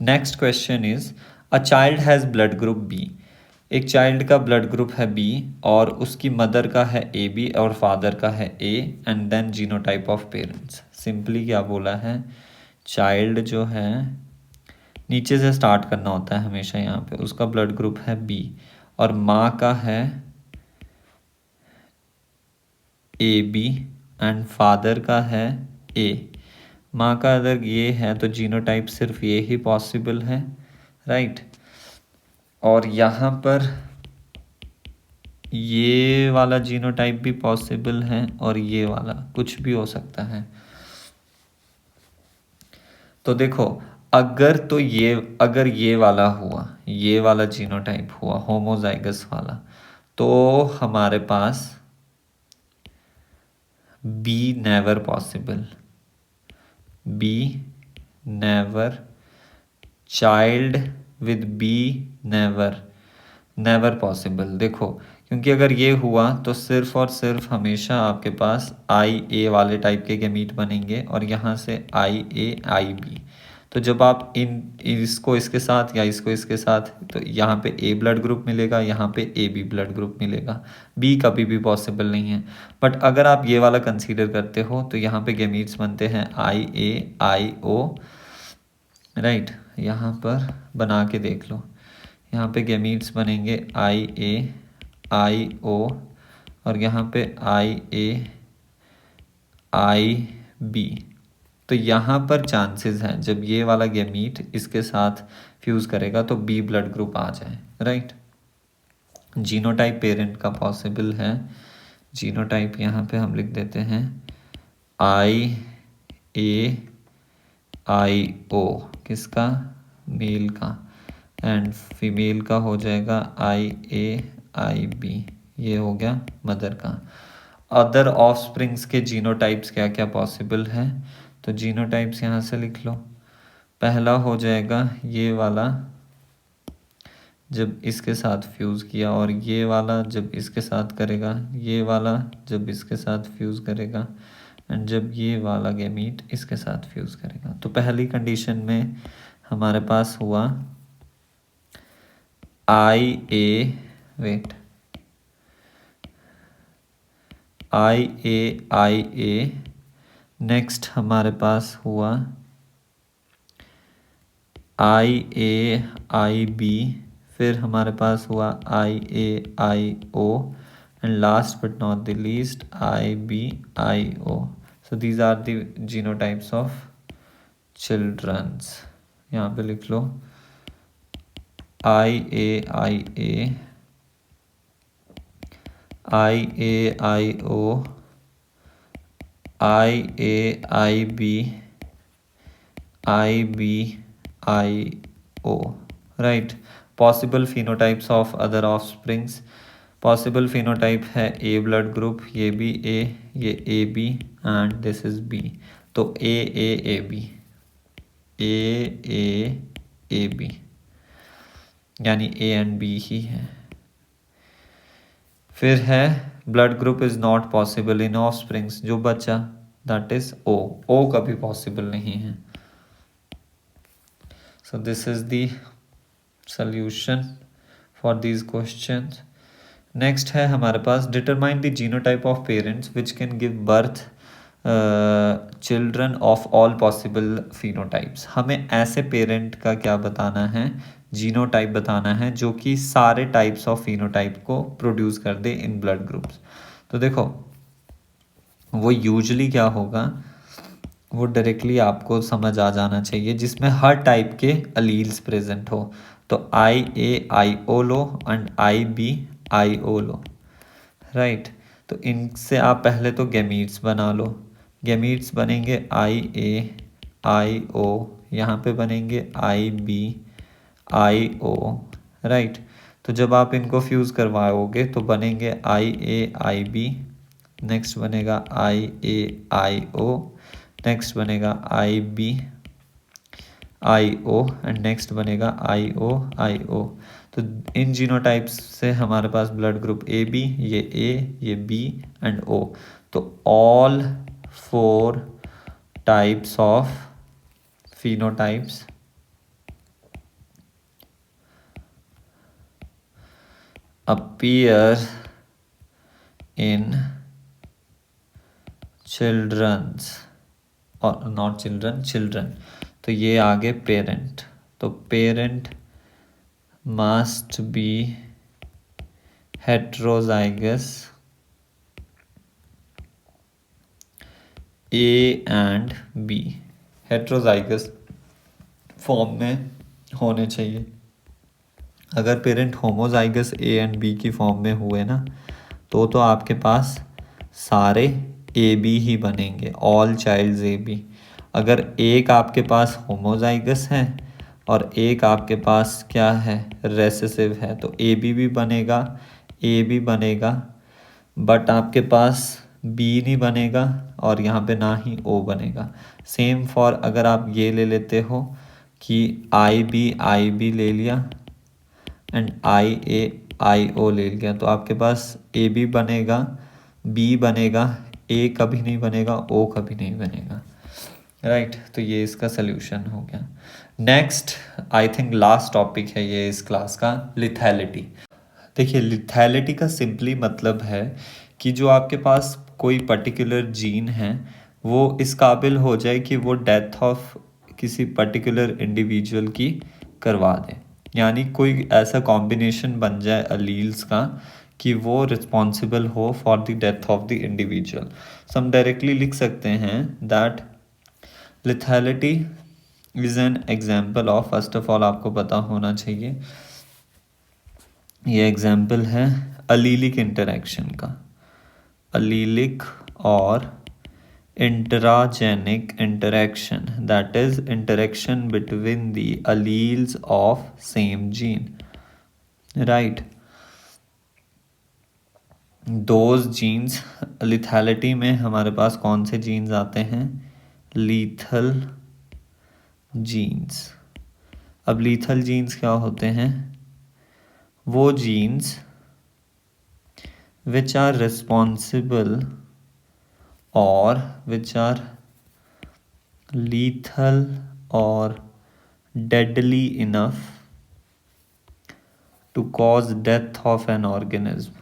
Next question is a child has blood group B. एक चाइल्ड का ब्लड ग्रुप है बी और उसकी मदर का है ए बी और फादर का है A, and then genotype of parents. Simply क्या बोला है, चाइल्ड जो है नीचे से स्टार्ट करना होता है हमेशा। यहाँ पे उसका ब्लड ग्रुप है बी और माँ का है ए बी एंड फादर का है ए। माँ का अगर ये है तो जीनोटाइप सिर्फ ये ही पॉसिबल है, राइट। और यहाँ पर ये वाला जीनोटाइप भी पॉसिबल है और ये वाला, कुछ भी हो सकता है। तो देखो अगर ये वाला हुआ, ये वाला जीनोटाइप हुआ होमोजाइगस वाला, तो हमारे पास B never possible, B never, child with B never, never possible. देखो क्योंकि अगर ये हुआ तो सिर्फ और सिर्फ हमेशा आपके पास आई ए वाले टाइप के गैमीट बनेंगे और यहाँ से आई ए आई बी। तो जब आप इसको इसके साथ या इसको इसके साथ, तो यहाँ पे ए ब्लड ग्रुप मिलेगा, यहाँ पे ए बी ब्लड ग्रुप मिलेगा। बी कभी भी पॉसिबल नहीं है। बट अगर आप ये वाला कंसीडर करते हो तो यहाँ पे गैमीट्स बनते हैं आई ए आई ओ, राइट। यहाँ पर बना के देख लो, यहाँ पे गैमीट्स बनेंगे आई ए आई ओ और यहाँ पे आई ए आई बी। तो यहाँ पर चांसेस हैं जब ये वाला गैमीट इसके साथ फ्यूज़ करेगा तो बी ब्लड ग्रुप आ जाए, राइट। जीनोटाइप पेरेंट का पॉसिबल है। जीनोटाइप यहाँ पे हम लिख देते हैं आई ए आई ओ, किसका, मेल का, एंड फीमेल का हो जाएगा आई ए आई बी। ये हो गया मदर का। अदर ऑफस्प्रिंग्स के जीनोटाइप्स क्या क्या पॉसिबल है, तो जीनोटाइप्स यहाँ से लिख लो। पहला हो जाएगा ये वाला जब इसके साथ फ्यूज़ किया, और ये वाला जब इसके साथ करेगा, ये वाला जब इसके साथ फ्यूज़ करेगा, एंड जब ये वाला गैमीट इसके साथ फ्यूज़ करेगा। तो पहली कंडीशन में हमारे पास हुआ आई ए, नेक्स्ट हमारे पास हुआ आई ए आई बी, फिर हमारे पास हुआ IAIO and last but not the least IBIO. So these are the genotypes of childrens. यहाँ पे लिख लो IAIA, IAIO, IAIB, IBIO. Right. Possible phenotypes of other offsprings. Possible phenotype है ए ब्लड ग्रुप, ये भी ए, ये A B and this is B. तो A B, A B, यानी ए एंड बी ही है. फिर है blood group is not possible in offsprings, जो बचा दैट इज ओ. ओ कभी पॉसिबल नहीं है. So this is the solution for these questions. Next है हमारे पास determine the genotype of parents which can give birth children of all possible phenotypes. हमें ऐसे पेरेंट का क्या बताना है, जीनोटाइप बताना है जो कि सारे टाइप्स ऑफ फिनोटाइप को प्रोड्यूस कर दे इन ब्लड ग्रुप्स. तो देखो वो यूजुअली क्या होगा, वो डायरेक्टली आपको समझ आ जाना चाहिए जिसमें हर टाइप के अलील्स प्रेजेंट हो. तो IAIO low and IBIO low. Right. तो इनसे आप पहले तो गैमीट्स बना लो. गैमीट्स बनेंगे IAIO, यहाँ पे बनेंगे IBIO. राइट. तो जब आप इनको फ्यूज़ करवाओगे तो बनेंगे IAIB, नेक्स्ट बनेगा IAIO, नेक्स्ट बनेगा IBIO एंड नेक्स्ट बनेगा IOIO. तो इन जीनोटाइप्स से हमारे पास ब्लड ग्रुप ए बी, ये ए, ये बी एंड ओ. तो all 4 types of phenotypes appear in children's or not children. तो ये आगे पेरेंट. तो parent must be heterozygous A and B. Heterozygous form में होने चाहिए. अगर parent homozygous A and B की फॉर्म में हुए ना तो आपके पास सारे ए बी ही बनेंगे, ऑल चाइल्ड्स ए बी. अगर एक आपके पास होमोजाइगस है और एक आपके पास क्या है, रेसेसिव है, तो ए बी भी बनेगा, ए भी बनेगा, बट आपके पास बी नहीं बनेगा और यहाँ पे ना ही ओ बनेगा. सेम फॉर अगर आप ये ले लेते हो कि आई बी ले लिया एंड IAIO ले लिया, तो आपके पास ए बी बनेगा, बी बनेगा, ए कभी नहीं बनेगा, ओ कभी नहीं बनेगा. राइट. तो ये इसका सल्यूशन हो गया. Next I think last topic है ये इस क्लास का, लिथैलिटी. देखिए लिथैलिटी का सिंपली मतलब है कि जो आपके पास कोई पर्टिकुलर जीन है वो इस काबिल हो जाए कि वो डेथ ऑफ किसी पर्टिकुलर इंडिविजुअल की करवा दे, यानी कोई ऐसा कॉम्बिनेशन बन जाए अलील्स का कि वो रिस्पॉन्सिबल हो for the death of the individual. So हम डायरेक्टली लिख सकते हैं that lethality is an example of, first of all आपको पता होना चाहिए ये एग्जाम्पल है अलीलिक इंटरैक्शन का. अलीलिक और intragenic interaction, that is interaction between the alleles of same gene. Right. Those genes, lethality में हमारे पास कौन से जीन्स आते हैं, लीथल जीन्स. अब लीथल जीन्स क्या होते हैं, वो genes which are responsible or which are lethal or deadly enough to cause death of an organism.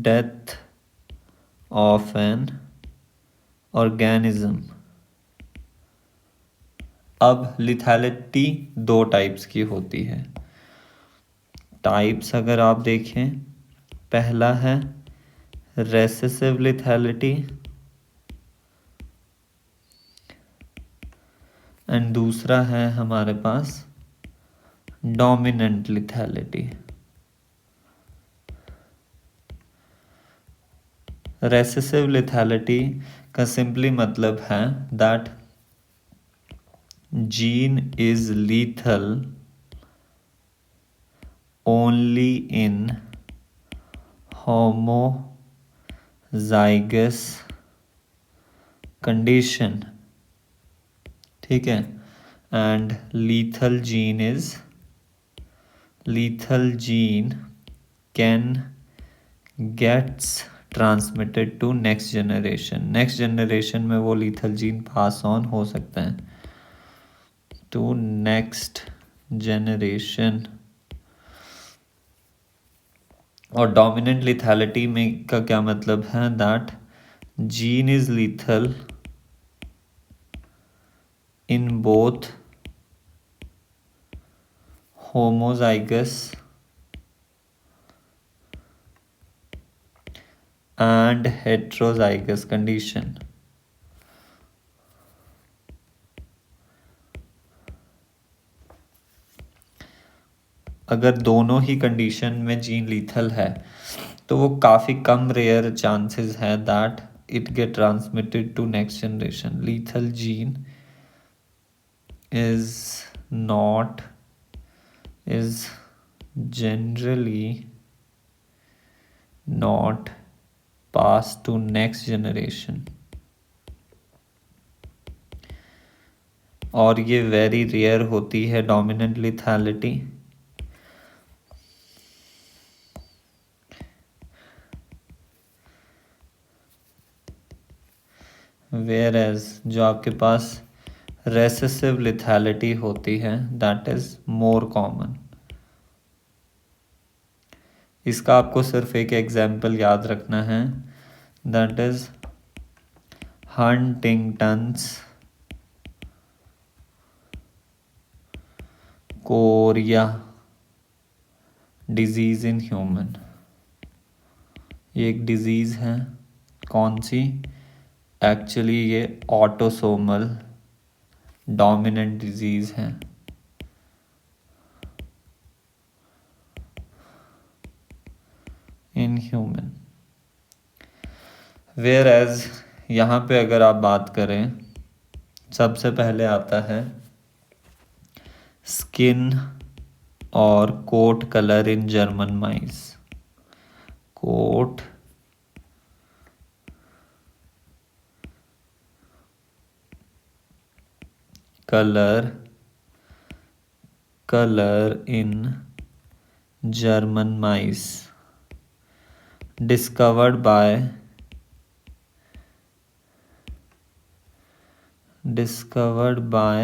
Death of an organism. अब लिथैलिटी 2 टाइप्स की होती है। टाइप्स अगर आप देखें, पहला है रेसेसिव लिथैलिटी एंड दूसरा है हमारे पास डोमिनेंट लिथैलिटी। रेसेसिव लिथैलिटी का सिंपली मतलब है that gene is lethal only in homozygous condition, ठीक है। And lethal gene can gets transmitted to next generation में वो लीथल जीन पास ऑन हो सकता है टू नेक्स्ट जनरेशन। और डोमिनेंट लिथैलिटी में का क्या मतलब है that gene is lethal in both homozygous and heterozygous condition। अगर दोनों ही कंडीशन में जीन लीथल है तो वो काफ़ी कम रेयर चांसेस है that it get transmitted to next generation. Lethal gene is generally not passed to next generation, और ये वेरी रेयर होती है डोमिनेंट लिथैलिटी। वेयर एज जो आपके पास रेसेसिव लिथैलिटी होती है दैट इज मोर कॉमन। इसका आपको सिर्फ एक एग्जाम्पल याद रखना है that is Huntington's Korea disease in human. ये एक डिजीज है, कौन सी? एक्चुअली ये ऑटोसोमल डोमिनेंट डिजीज है। In human. वेयर एज यहाँ पे अगर आप बात करें, सबसे पहले आता है स्किन और coat colour in German mice. Coat colour in German mice discovered by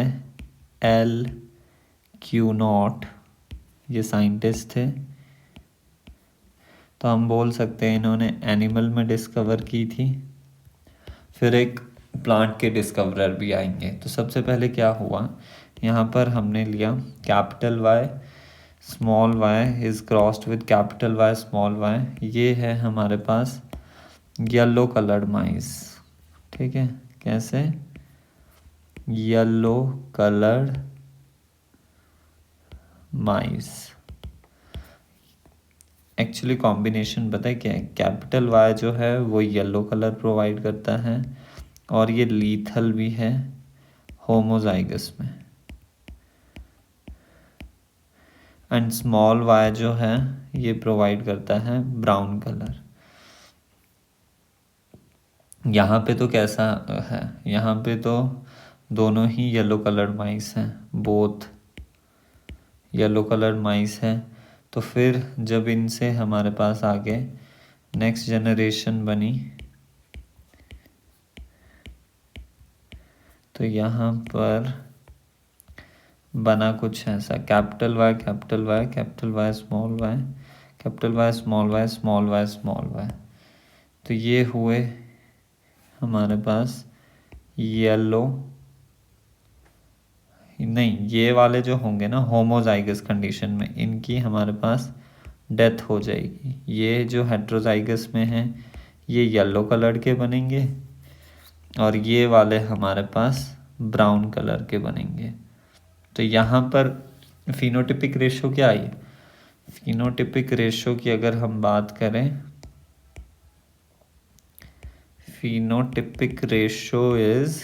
L. Cugnot, ये साइंटिस्ट थे। तो हम बोल सकते हैं इन्होंने एनिमल में डिस्कवर की थी। फिर एक प्लांट के डिस्कवरर भी आएंगे। तो सबसे पहले क्या हुआ, यहाँ पर हमने लिया capital Y small y is crossed with capital Y small y। ये है हमारे पास येलो कलर्ड माइस, ठीक है। कैसे? येलो कलर्ड माइस। एक्चुअली कॉम्बिनेशन पता है क्या है, कैपिटल Y जो है वो येलो कलर प्रोवाइड करता है और ये लीथल भी है होमोजाइगस में, एंड स्मॉल y जो है ये प्रोवाइड करता है ब्राउन कलर। यहाँ पे तो कैसा है, यहाँ पे तो दोनों ही येलो कलर्ड माइस हैं, बोथ येलो कलर्ड माइस हैं। तो फिर जब इनसे हमारे पास आगे नेक्स्ट जनरेशन बनी तो यहाँ पर बना कुछ ऐसा, capital Y capital Y capital Y small y capital Y small y small y small y। तो ये हुए हमारे पास येलो नहीं, ये वाले जो होंगे ना होमोजाइगस कंडीशन में, इनकी हमारे पास डेथ हो जाएगी। ये जो हेट्रोजाइगस में हैं ये येलो कलर के बनेंगे और ये वाले हमारे पास ब्राउन कलर के बनेंगे। तो यहाँ पर फिनोटिपिक रेशो क्या आई? फिनोटिपिक रेशो की अगर हम बात करें, फिनोटिपिक रेशो इज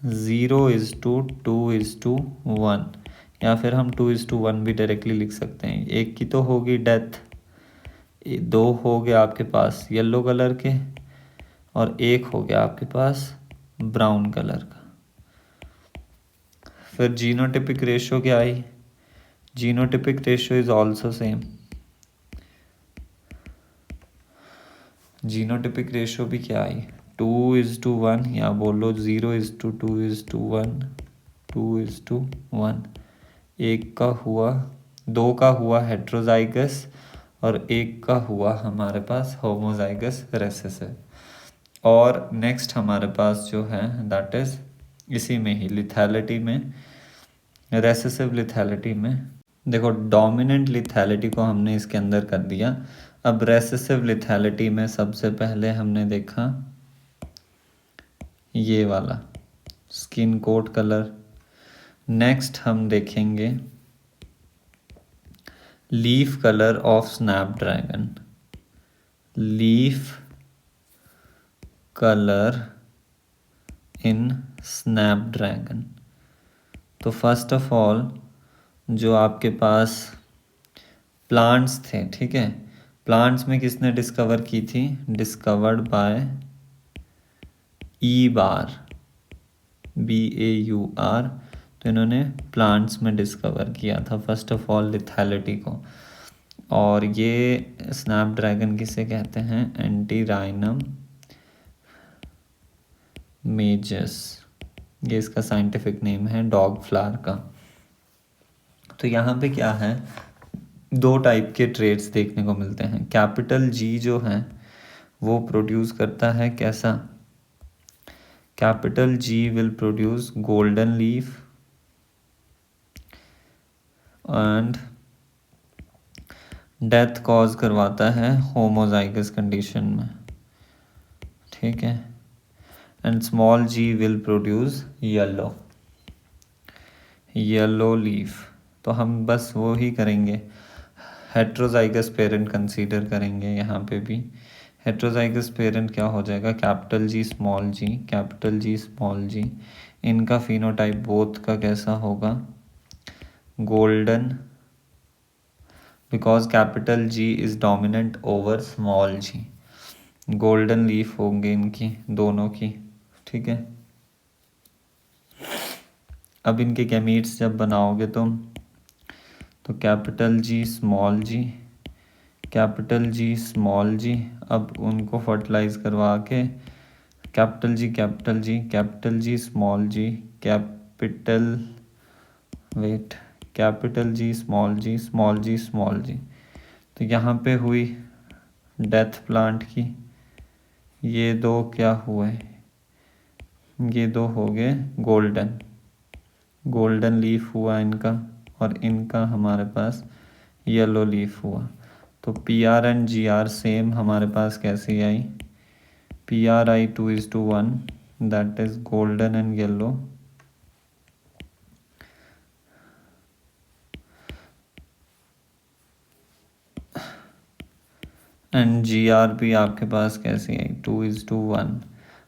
0:2:1, या फिर हम 2:1 भी डायरेक्टली लिख सकते हैं। एक की तो होगी डेथ, दो हो गया आपके पास येलो कलर के और एक हो गया आपके पास ब्राउन कलर का। फिर जीनोटिपिक रेशो क्या आई? Genotypic ratio is also same. Genotypic ratio भी क्या आई? 2:1, या बोलो 0:2:1, 2:1। एक का हुआ, दो का हुआ हेट्रोजाइगस और एक का हुआ हमारे पास होमोजाइगस रेसेसिव। और नेक्स्ट हमारे पास जो है दैट इज इसी में ही लिथैलिटी में, रेसेसिव लिथैलिटी में। देखो डोमिनेंट लिथैलिटी को हमने इसके अंदर कर दिया। अब रेसेसिव लिथैलिटी में सबसे पहले हमने देखा ये वाला स्किन कोट कलर। नेक्स्ट हम देखेंगे leaf colour of Snapdragon, leaf colour in Snapdragon. तो फर्स्ट ऑफ ऑल जो आपके पास प्लांट्स थे, ठीक है, प्लांट्स में किसने डिस्कवर की थी? Discovered by EBAR, BAUR। तो इन्होंने प्लांट्स में डिस्कवर किया था फर्स्ट ऑफ ऑल लिथैलिटी को। और ये स्नैपड्रैगन किसे कहते हैं? एंटीराइनम मेजस, ये इसका साइंटिफिक नेम है डॉग फ्लावर का। तो यहाँ पे क्या है, दो टाइप के ट्रेड्स देखने को मिलते हैं। कैपिटल G जो है वो प्रोड्यूस करता है कैसा? Capital G will produce golden leaf and death cause करवाता है होमोजाइगस कंडीशन में, ठीक है। And small g will produce yellow leaf. तो हम बस वो ही करेंगे, हेट्रोजाइगस पेरेंट कंसीडर करेंगे। यहाँ पे भी हेट्रोजाइगस पेरेंट क्या हो जाएगा? Capital G small g, capital G small g। इनका फिनोटाइप बोथ का कैसा होगा? Golden, because capital G is dominant over small g। Golden leaf होंगे इनकी दोनों की, ठीक है। अब इनके गैमीट्स जब बनाओगे तुम तो capital G small g, capital G small g। अब उनको फर्टिलाइज करवा के capital G capital G capital G small g, capital G small g small g small g। तो यहाँ पे हुई डेथ प्लांट की। ये दो क्या हुए? ये दो हो गए गोल्डन लीफ हुआ इनका, और इनका हमारे पास येलो लीफ हुआ। तो PR एंड GR सेम हमारे पास कैसी आई? PR I 2:1, that is golden and yellow. And GR भी आपके पास कैसी आई? 2:1।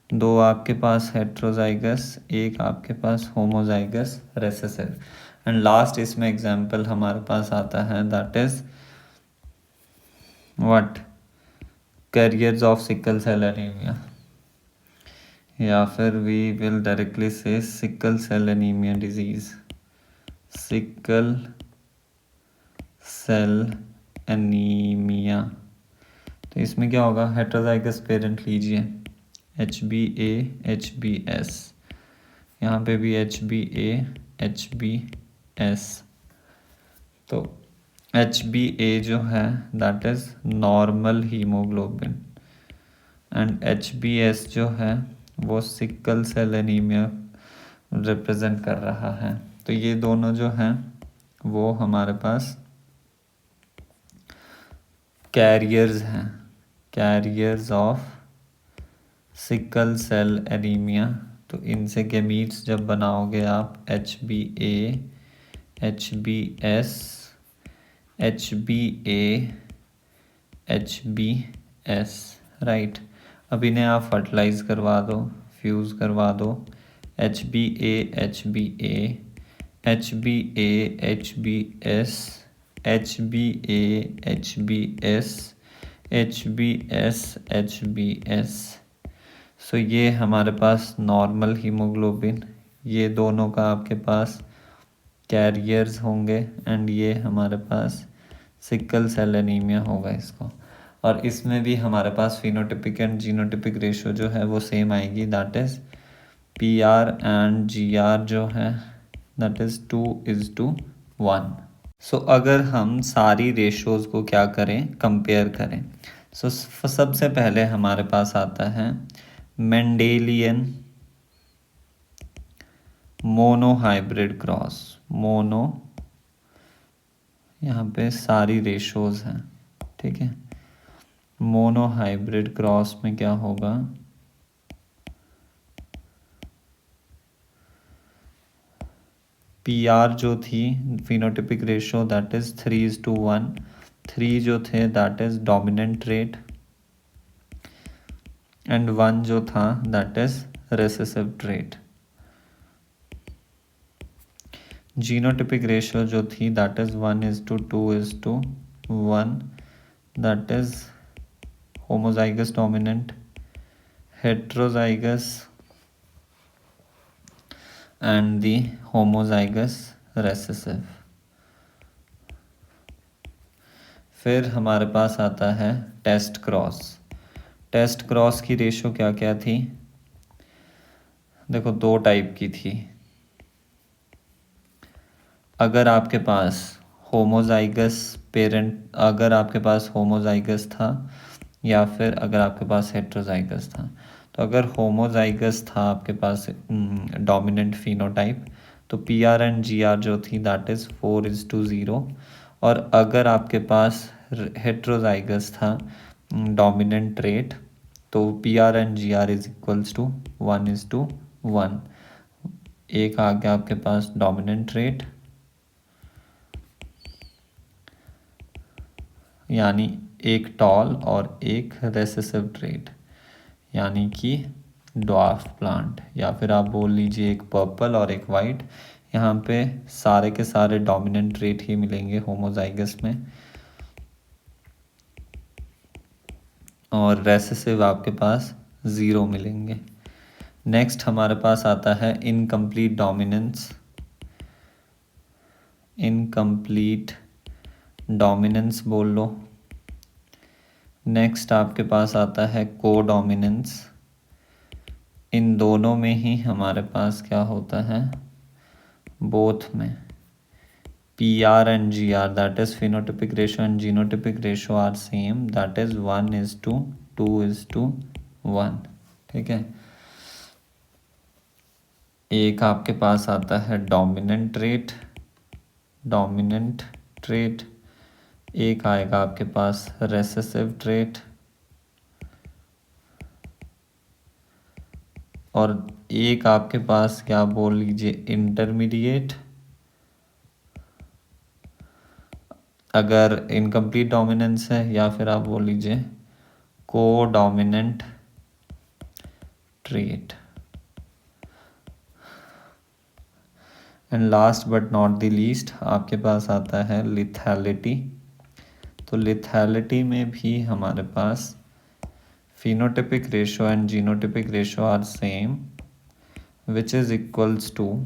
दो आपके पास हेट्रोजाइगस, एक आपके पास होमोजाइगस रेसेसिव। एंड लास्ट इसमें एग्जाम्पल हमारे पास आता है that is what? Carriers of sickle cell anaemia, या फिर वी विल डायरेक्टली से sickle cell anaemia disease, sickle cell anaemia. तो इसमें क्या होगा? हेट्रोजाइगस पेरेंट लीजिए HbA HbS, यहाँ पे भी HbA HbS। तो HbA जो है that is normal haemoglobin and HbS जो है वो सिकल सेल एनीमिया रिप्रेजेंट कर रहा है। तो ये दोनों जो हैं वो हमारे पास कैरियर्स हैं, carriers of sickle cell anaemia. तो इनसे गैमीट्स जब बनाओगे आप HbA, HbS, HbA, HbS, right. अब इन्हें आप फर्टिलाइज करवा दो, फ्यूज़ करवा दो, HbA, HbA, HbA, HbS, HbA, HbS, HbS, HbS। सो ये हमारे पास नॉर्मल हीमोग्लोबिन, ये दोनों का आपके पास कैरियर्स होंगे, एंड ये हमारे पास सिकल सेल एनीमिया होगा इसको। और इसमें भी हमारे पास फिनोटिपिक एंड जीनोटिपिक रेशो जो है वो सेम आएगी, that is PR and GR जो है दैट इज़ 2:1। सो अगर हम सारी रेशोज़ को क्या करें, कंपेयर करें, सो सबसे पहले हमारे पास आता है मेंडेलियन मोनोहाइब्रिड क्रॉस। मोनो, यहाँ पे सारी रेशोज़ हैं, ठीक है। मोनोहाइब्रिड क्रॉस में क्या होगा, PR जो थी फिनोटिपिक रेशो दैट इज़ 3:1, 3 जो थे that is dominant trait, and 1 जो था that is recessive trait. Genotypic ratio जो थी that is 1:2:1, that is homozygous dominant, heterozygous and the homozygous recessive। फिर हमारे पास आता है टेस्ट क्रॉस। टेस्ट क्रॉस की रेशो क्या क्या थी, देखो 2 टाइप की थी। अगर आपके पास होमोजाइगस पेरेंट, अगर आपके पास होमोजाइगस था या फिर अगर आपके पास हेट्रोजाइगस था। तो अगर होमोजाइगस था आपके पास डोमिनेंट फिनोटाइप, तो PR एंड GR जो थी दैट इज़ 4:0। और अगर आपके पास हेट्रोजाइगस था डोमिनेंट ट्रेट, तो PR and GR is equals to 1:1। एक आ गया आपके पास डोमिनेंट ट्रेट, यानी एक टॉल और एक रेसेसिव ट्रेट, यानी कि ड्वार्फ प्लांट, या फिर आप बोल लीजिए एक पर्पल और एक वाइट। यहाँ पे सारे के सारे डोमिनेंट ट्रेट ही मिलेंगे होमोजाइगस में, और रेसेसिव आपके पास 0 मिलेंगे। नेक्स्ट हमारे पास आता है इनकम्प्लीट डोमिनेंस। इनकम्प्लीट डोमिनेंस बोल लो। नेक्स्ट आपके पास आता है को डोमिनेंस। इन दोनों में ही हमारे पास क्या होता है, बोथ में PR and GR that is phenotypic ratio and genotypic ratio are same, that is 1:2:1। ठीक है। एक आपके पास आता है डोमिनेंट ट्रेट, डोमिनेंट ट्रेट, एक आएगा आपके पास रेसेसिव ट्रेट, और एक आपके पास क्या बोल लीजिए इंटरमीडिएट। अगर इनकम्प्लीट डोमिनेंस है, या फिर आप बोल लीजिए को dominant trait. And last but not the least आपके पास आता है लिथैलिटी। तो लिथैलिटी में भी हमारे पास phenotypic ratio and genotypic ratio are same, which is equals to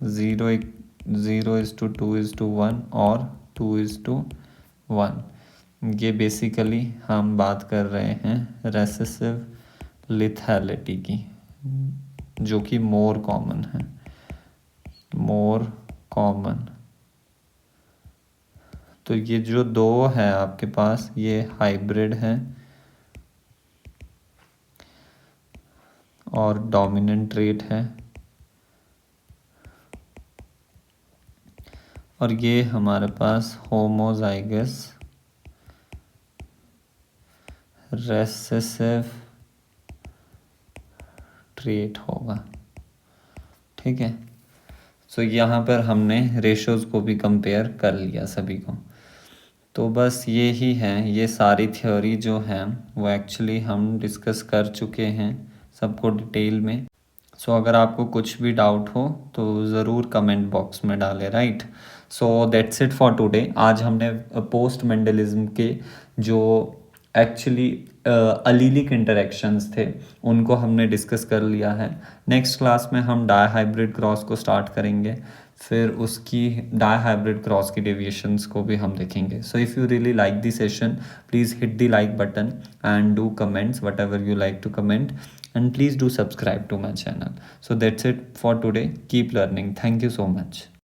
0:2:1 और 2:1। ये बेसिकली हम बात कर रहे हैं रेसेसिव लिथैलिटी की, जो कि मोर कॉमन है, मोर कॉमन। तो ये जो दो है आपके पास, ये हाइब्रिड है और डोमिनेंट ट्रेट है, और ये हमारे पास होमोजाइगस रेसेसिव ट्रेट होगा। ठीक है, सो यहाँ पर हमने रेशोज़ को भी कंपेयर कर लिया सभी को। तो बस ये ही है, ये सारी थ्योरी जो है वो एक्चुअली हम डिस्कस कर चुके हैं सबको डिटेल में। सो अगर आपको कुछ भी डाउट हो तो ज़रूर कमेंट बॉक्स में डालें, right. So that's it for today. आज हमने पोस्ट मेंडलिज्म के जो एक्चुअली अलीलिक इंटरेक्शंस थे उनको हमने डिस्कस कर लिया है। नेक्स्ट क्लास में हम डायहाइब्रिड क्रॉस को स्टार्ट करेंगे, फिर उसकी डायहाइब्रिड क्रॉस की डेविएशंस को भी हम देखेंगे। So if you really like the session, please hit the like button and do comments whatever you like to comment, and please do subscribe to my channel. So that's it for today. Keep learning. Thank you so much.